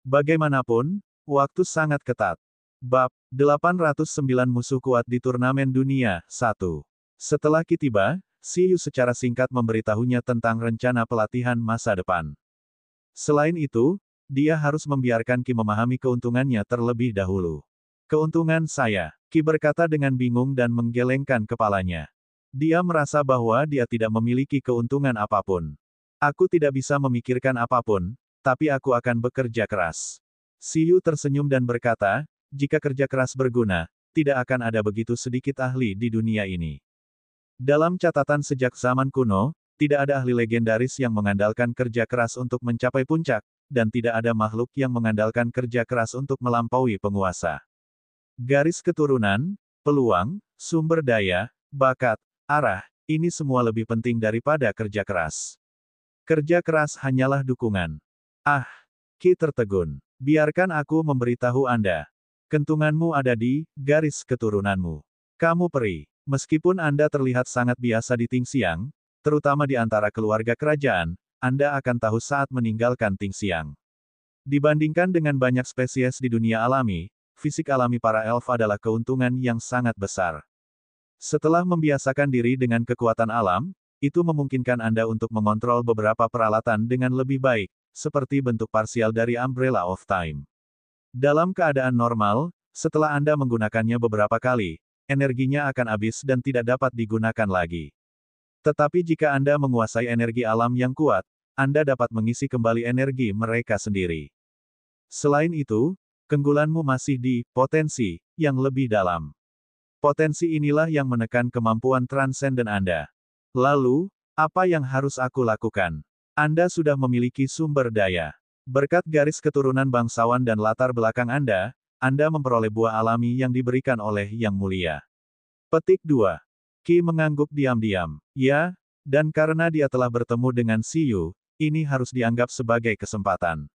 Bagaimanapun, waktu sangat ketat. Bab 809 Musuh Kuat di Turnamen Dunia 1. Setelah Qi tiba, Siyu secara singkat memberitahunya tentang rencana pelatihan masa depan. Selain itu, dia harus membiarkan Qi memahami keuntungannya terlebih dahulu. Keuntungan saya, Qi berkata dengan bingung dan menggelengkan kepalanya. Dia merasa bahwa dia tidak memiliki keuntungan apapun. Aku tidak bisa memikirkan apapun, tapi aku akan bekerja keras. Siyu tersenyum dan berkata, jika kerja keras berguna, tidak akan ada begitu sedikit ahli di dunia ini. Dalam catatan sejak zaman kuno, tidak ada ahli legendaris yang mengandalkan kerja keras untuk mencapai puncak, dan tidak ada makhluk yang mengandalkan kerja keras untuk melampaui penguasa. Garis keturunan, peluang, sumber daya, bakat, arah, ini semua lebih penting daripada kerja keras. Kerja keras hanyalah dukungan. Ah, Qi tertegun. Biarkan aku memberitahu Anda. Kentunganmu ada di garis keturunanmu. Kamu peri. Meskipun Anda terlihat sangat biasa di Tingxiang, terutama di antara keluarga kerajaan, Anda akan tahu saat meninggalkan Tingxiang. Dibandingkan dengan banyak spesies di dunia alami, fisik alami para elf adalah keuntungan yang sangat besar. Setelah membiasakan diri dengan kekuatan alam, itu memungkinkan Anda untuk mengontrol beberapa peralatan dengan lebih baik, seperti bentuk parsial dari Umbrella of Time. Dalam keadaan normal, setelah Anda menggunakannya beberapa kali, energinya akan habis dan tidak dapat digunakan lagi. Tetapi jika Anda menguasai energi alam yang kuat, Anda dapat mengisi kembali energi mereka sendiri. Selain itu, keunggulanmu masih di potensi yang lebih dalam. Potensi inilah yang menekan kemampuan transenden Anda. Lalu, apa yang harus aku lakukan? Anda sudah memiliki sumber daya. Berkat garis keturunan bangsawan dan latar belakang Anda memperoleh buah alami yang diberikan oleh Yang Mulia. Petik 2. Qi mengangguk diam-diam. Ya, dan karena dia telah bertemu dengan Siyu, ini harus dianggap sebagai kesempatan.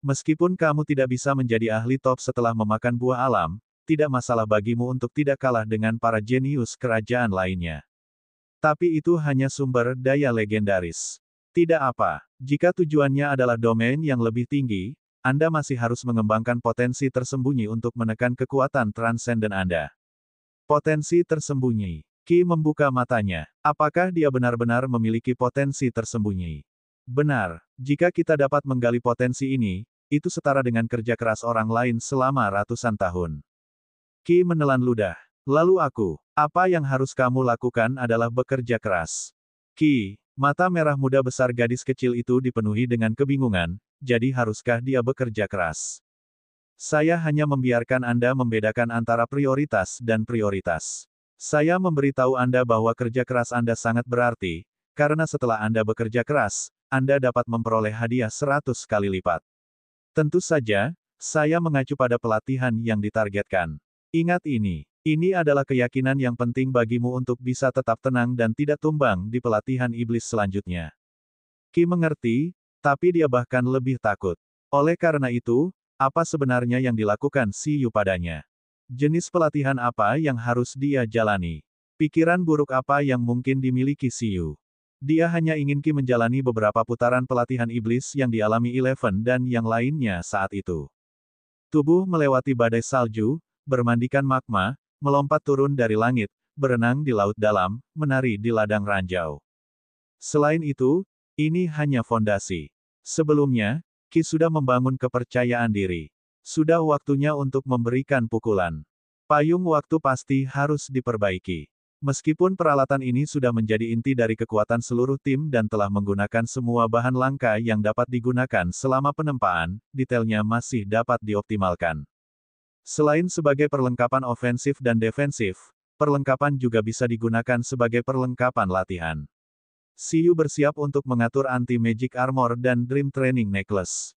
Meskipun kamu tidak bisa menjadi ahli top setelah memakan buah alam, tidak masalah bagimu untuk tidak kalah dengan para jenius kerajaan lainnya. Tapi itu hanya sumber daya legendaris. Tidak apa. Jika tujuannya adalah domain yang lebih tinggi, Anda masih harus mengembangkan potensi tersembunyi untuk menekan kekuatan transenden Anda. Potensi tersembunyi. Qi membuka matanya. Apakah dia benar-benar memiliki potensi tersembunyi? Benar. Jika kita dapat menggali potensi ini, itu setara dengan kerja keras orang lain selama ratusan tahun. Qi menelan ludah. Lalu apa yang harus kamu lakukan adalah bekerja keras. Qi, mata merah muda besar gadis kecil itu dipenuhi dengan kebingungan, jadi haruskah dia bekerja keras? Saya hanya membiarkan Anda membedakan antara prioritas dan prioritas. Saya memberitahu Anda bahwa kerja keras Anda sangat berarti, karena setelah Anda bekerja keras, Anda dapat memperoleh hadiah 100 kali lipat. Tentu saja, saya mengacu pada pelatihan yang ditargetkan. Ingat ini. Ini adalah keyakinan yang penting bagimu untuk bisa tetap tenang dan tidak tumbang di pelatihan iblis selanjutnya. Qi mengerti, tapi dia bahkan lebih takut. Oleh karena itu, apa sebenarnya yang dilakukan Si Yu padanya? Jenis pelatihan apa yang harus dia jalani? Pikiran buruk apa yang mungkin dimiliki Si Yu? Dia hanya ingin Qi menjalani beberapa putaran pelatihan iblis yang dialami Eleven dan yang lainnya saat itu. Tubuh melewati badai salju, bermandikan magma, melompat turun dari langit, berenang di laut dalam, menari di ladang ranjau. Selain itu, ini hanya fondasi. Sebelumnya, Qi sudah membangun kepercayaan diri. Sudah waktunya untuk memberikan pukulan. Payung waktu pasti harus diperbaiki. Meskipun peralatan ini sudah menjadi inti dari kekuatan seluruh tim dan telah menggunakan semua bahan langka yang dapat digunakan selama penempaan, detailnya masih dapat dioptimalkan. Selain sebagai perlengkapan ofensif dan defensif, perlengkapan juga bisa digunakan sebagai perlengkapan latihan. Si Yu bersiap untuk mengatur anti-magic armor dan dream training necklace.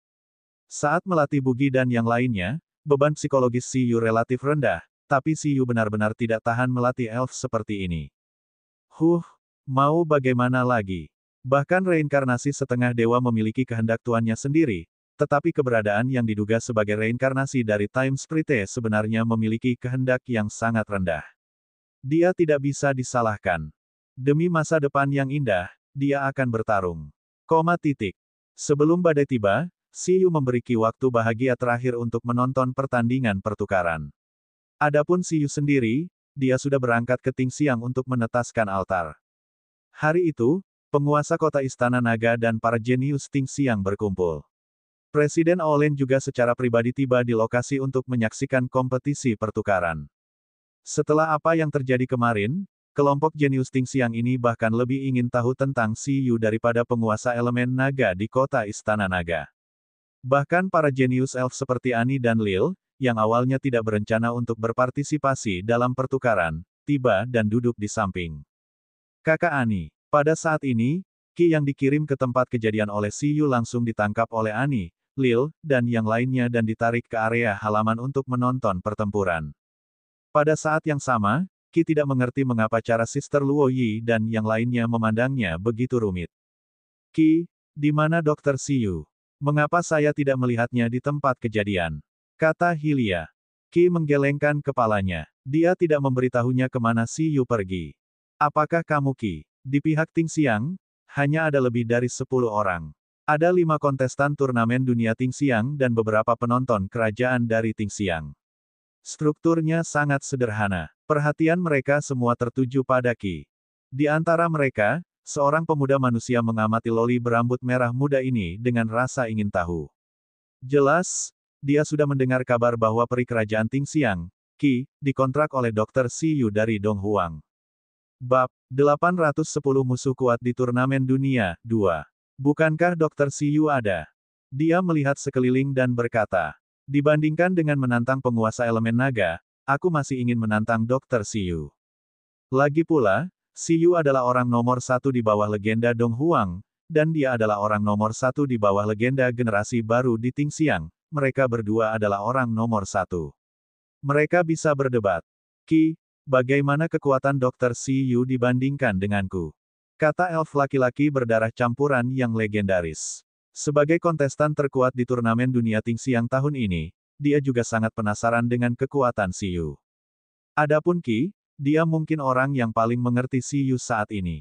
Saat melatih Bugi dan yang lainnya, beban psikologis Si Yu relatif rendah, tapi Si Yu benar-benar tidak tahan melatih elf seperti ini. Mau bagaimana lagi? Bahkan reinkarnasi setengah dewa memiliki kehendak tuannya sendiri, tetapi keberadaan yang diduga sebagai reinkarnasi dari Time Sprite sebenarnya memiliki kehendak yang sangat rendah. Dia tidak bisa disalahkan. Demi masa depan yang indah, dia akan bertarung. Sebelum badai tiba, Si Yu memberi Qi waktu bahagia terakhir untuk menonton pertandingan pertukaran. Adapun Si Yu sendiri, dia sudah berangkat ke Tingxiang untuk menetaskan altar. Hari itu, penguasa kota Istana Naga dan para jenius Tingxiang berkumpul. Presiden Olen juga secara pribadi tiba di lokasi untuk menyaksikan kompetisi pertukaran. Setelah apa yang terjadi kemarin, kelompok jenius Tingxiang ini bahkan lebih ingin tahu tentang Si Yu daripada penguasa elemen naga di kota Istana Naga. Bahkan para jenius elf seperti Annie dan Lil, yang awalnya tidak berencana untuk berpartisipasi dalam pertukaran, tiba dan duduk di samping Kakak Annie. Pada saat ini, Qi yang dikirim ke tempat kejadian oleh Si Yu langsung ditangkap oleh Annie, Lil, dan yang lainnya dan ditarik ke area halaman untuk menonton pertempuran. Pada saat yang sama, Qi tidak mengerti mengapa cara Sister Luo Yi dan yang lainnya memandangnya begitu rumit. Qi, di mana Dr. Si Yu? Mengapa saya tidak melihatnya di tempat kejadian? Kata Hylia. Qi menggelengkan kepalanya. Dia tidak memberitahunya kemana Si Yu pergi. Apakah kamu Qi? Di pihak Tingxiang, hanya ada lebih dari 10 orang. Ada 5 kontestan turnamen dunia Tingxiang dan beberapa penonton kerajaan dari Tingxiang. Strukturnya sangat sederhana. Perhatian mereka semua tertuju pada Qi. Di antara mereka, seorang pemuda manusia mengamati loli berambut merah muda ini dengan rasa ingin tahu. Jelas, dia sudah mendengar kabar bahwa peri kerajaan Tingxiang, Qi, dikontrak oleh Dr. Si Yu dari Donghuang. Bab 810 musuh kuat di turnamen dunia, 2. Bukankah Dr. Si Yu ada? Dia melihat sekeliling dan berkata, dibandingkan dengan menantang penguasa elemen naga, aku masih ingin menantang Dr. Si Yu. Lagi pula, Si Yu adalah orang nomor 1 di bawah legenda Donghuang, dan dia adalah orang nomor 1 di bawah legenda generasi baru di Tingxiang. Mereka berdua adalah orang nomor 1. Mereka bisa berdebat. Qi, bagaimana kekuatan Dr. Si Yu dibandingkan denganku? Kata elf laki-laki berdarah campuran yang legendaris. Sebagai kontestan terkuat di turnamen dunia Tingxiang tahun ini, dia juga sangat penasaran dengan kekuatan Si Yu. Adapun Qi, dia mungkin orang yang paling mengerti Siyu saat ini.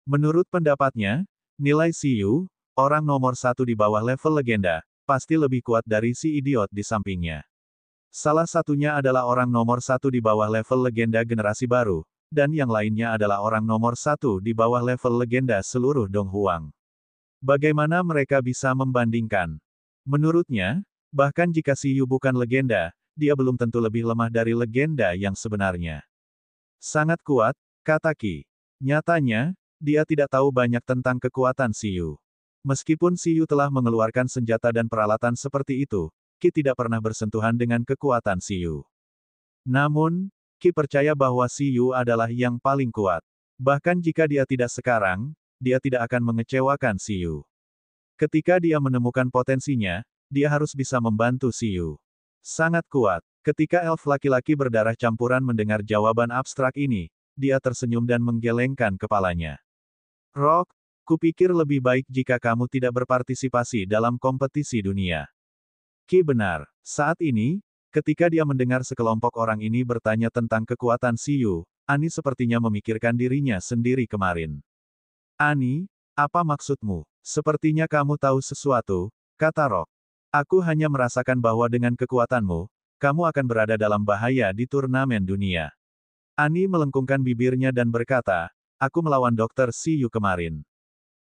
Menurut pendapatnya, nilai Siyu, orang nomor satu di bawah level legenda, pasti lebih kuat dari si idiot di sampingnya. Salah satunya adalah orang nomor satu di bawah level legenda generasi baru, dan yang lainnya adalah orang nomor satu di bawah level legenda seluruh Donghuang. Bagaimana mereka bisa membandingkan? Menurutnya, bahkan jika Siyu bukan legenda, dia belum tentu lebih lemah dari legenda yang sebenarnya. Sangat kuat, kata Qi. Nyatanya, dia tidak tahu banyak tentang kekuatan Siyu. Meskipun Siyu telah mengeluarkan senjata dan peralatan seperti itu, Qi tidak pernah bersentuhan dengan kekuatan Siyu. Namun, Qi percaya bahwa Siyu adalah yang paling kuat. Bahkan jika dia tidak sekarang, dia tidak akan mengecewakan Siyu. Ketika dia menemukan potensinya, dia harus bisa membantu Siyu. Sangat kuat. Ketika elf laki-laki berdarah campuran mendengar jawaban abstrak ini, dia tersenyum dan menggelengkan kepalanya. Rock, kupikir lebih baik jika kamu tidak berpartisipasi dalam kompetisi dunia. Qi benar. Saat ini, ketika dia mendengar sekelompok orang ini bertanya tentang kekuatan Siyu, Ani sepertinya memikirkan dirinya sendiri kemarin. Ani, apa maksudmu? Sepertinya kamu tahu sesuatu, kata Rock. Aku hanya merasakan bahwa dengan kekuatanmu, kamu akan berada dalam bahaya di turnamen dunia. Ani melengkungkan bibirnya dan berkata, aku melawan Dr. Siyu kemarin.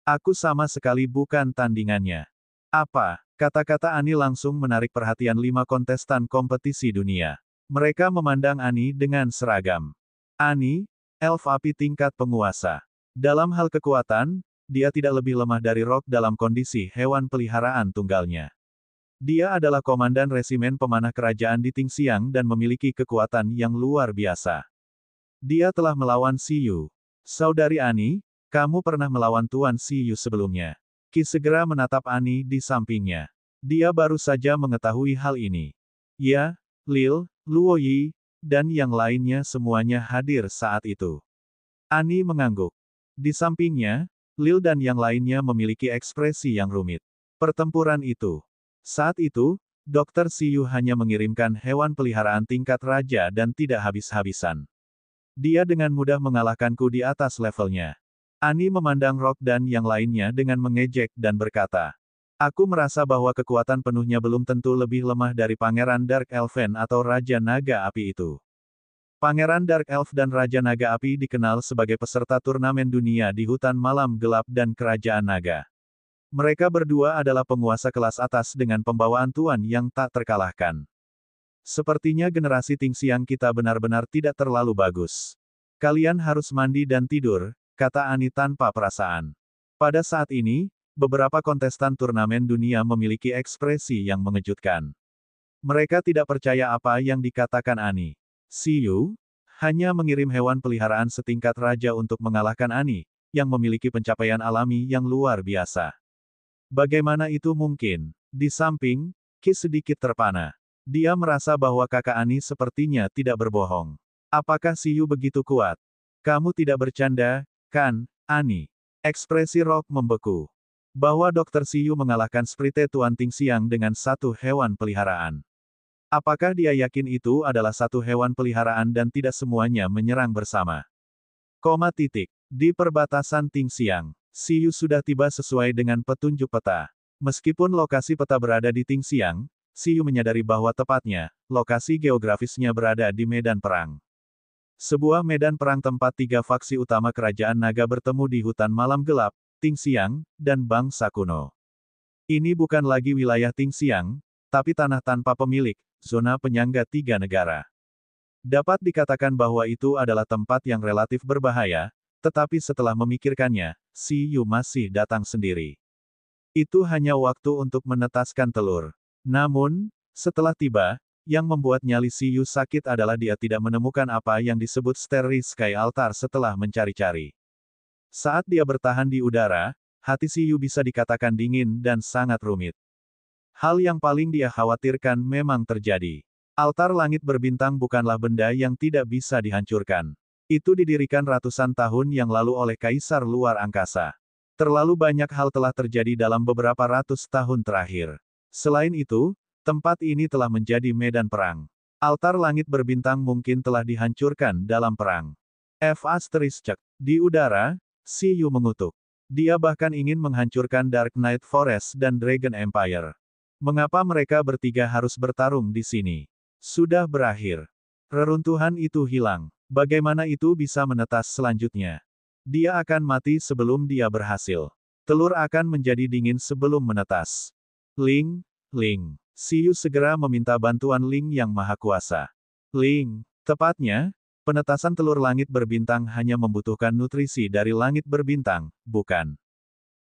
Aku sama sekali bukan tandingannya. Apa? Kata-kata Ani langsung menarik perhatian 5 kontestan kompetisi dunia. Mereka memandang Ani dengan seragam. Ani, elf api tingkat penguasa. Dalam hal kekuatan, dia tidak lebih lemah dari Rock dalam kondisi hewan peliharaan tunggalnya. Dia adalah komandan resimen pemanah kerajaan di Tingxiang dan memiliki kekuatan yang luar biasa. Dia telah melawan Siyu. Saudari Ani, kamu pernah melawan Tuan Siyu sebelumnya. Qi segera menatap Ani di sampingnya. Dia baru saja mengetahui hal ini. Ya, Lil, Luo Yi, dan yang lainnya semuanya hadir saat itu. Ani mengangguk. Di sampingnya, Lil dan yang lainnya memiliki ekspresi yang rumit. Pertempuran itu. Saat itu, Dr. Siyu hanya mengirimkan hewan peliharaan tingkat raja dan tidak habis-habisan. Dia dengan mudah mengalahkanku di atas levelnya. Ani memandang Rock dan yang lainnya dengan mengejek dan berkata, aku merasa bahwa kekuatan penuhnya belum tentu lebih lemah dari Pangeran Dark Elfen atau Raja Naga Api itu. Pangeran Dark Elf dan Raja Naga Api dikenal sebagai peserta turnamen dunia di hutan malam gelap dan kerajaan naga. Mereka berdua adalah penguasa kelas atas dengan pembawaan tuan yang tak terkalahkan. Sepertinya generasi Tingxiang kita benar-benar tidak terlalu bagus. Kalian harus mandi dan tidur, kata Ani tanpa perasaan. Pada saat ini, beberapa kontestan turnamen dunia memiliki ekspresi yang mengejutkan. Mereka tidak percaya apa yang dikatakan Ani. Siyu hanya mengirim hewan peliharaan setingkat raja untuk mengalahkan Ani, yang memiliki pencapaian alami yang luar biasa. Bagaimana itu mungkin? Di samping, Qi sedikit terpana. Dia merasa bahwa kakak Ani sepertinya tidak berbohong. Apakah Siyu begitu kuat? Kamu tidak bercanda, kan, Ani? Ekspresi Rock membeku. Bahwa Dr. Siyu mengalahkan Sprite Tuan Tingxiang dengan satu hewan peliharaan. Apakah dia yakin itu adalah satu hewan peliharaan dan tidak semuanya menyerang bersama? Di perbatasan Tingxiang, Siyu sudah tiba sesuai dengan petunjuk peta. Meskipun lokasi peta berada di Tingxiang, Siyu menyadari bahwa tepatnya, lokasi geografisnya berada di medan perang. Sebuah medan perang tempat 3 faksi utama kerajaan naga bertemu di hutan malam gelap, Tingxiang, dan bangsa kuno. Ini bukan lagi wilayah Tingxiang, tapi tanah tanpa pemilik, zona penyangga 3 negara. Dapat dikatakan bahwa itu adalah tempat yang relatif berbahaya, tetapi setelah memikirkannya, Siyu masih datang sendiri. Itu hanya waktu untuk menetaskan telur. Namun, setelah tiba, yang membuat nyali Siyu sakit adalah dia tidak menemukan apa yang disebut Starry Sky Altar setelah mencari-cari. Saat dia bertahan di udara, hati Siyu bisa dikatakan dingin dan sangat rumit. Hal yang paling dia khawatirkan memang terjadi. Altar langit berbintang bukanlah benda yang tidak bisa dihancurkan. Itu didirikan ratusan tahun yang lalu oleh kaisar luar angkasa. Terlalu banyak hal telah terjadi dalam beberapa ratus tahun terakhir. Selain itu, tempat ini telah menjadi medan perang. Altar langit berbintang mungkin telah dihancurkan dalam perang. Di udara, Yu mengutuk. Dia bahkan ingin menghancurkan Dark Knight Forest dan Dragon Empire. Mengapa mereka bertiga harus bertarung di sini? Sudah berakhir. Reruntuhan itu hilang. Bagaimana itu bisa menetas selanjutnya? Dia akan mati sebelum dia berhasil. Telur akan menjadi dingin sebelum menetas. Ling. Yu segera meminta bantuan Ling yang maha kuasa. Ling, tepatnya, penetasan telur langit berbintang hanya membutuhkan nutrisi dari langit berbintang, bukan?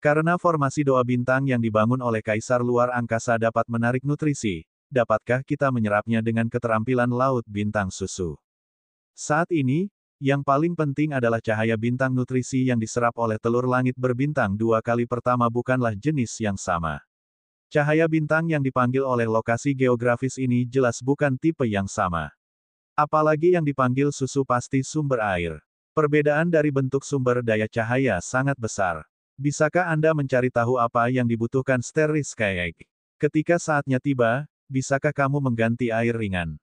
Karena formasi doa bintang yang dibangun oleh Kaisar Luar Angkasa dapat menarik nutrisi, dapatkah kita menyerapnya dengan keterampilan laut bintang susu? Saat ini, yang paling penting adalah cahaya bintang. Nutrisi yang diserap oleh telur langit berbintang dua kali pertama bukanlah jenis yang sama. Cahaya bintang yang dipanggil oleh lokasi geografis ini jelas bukan tipe yang sama. Apalagi yang dipanggil susu pasti sumber air. Perbedaan dari bentuk sumber daya cahaya sangat besar. Bisakah Anda mencari tahu apa yang dibutuhkan Starry Sky? Ketika saatnya tiba, bisakah kamu mengganti air ringan?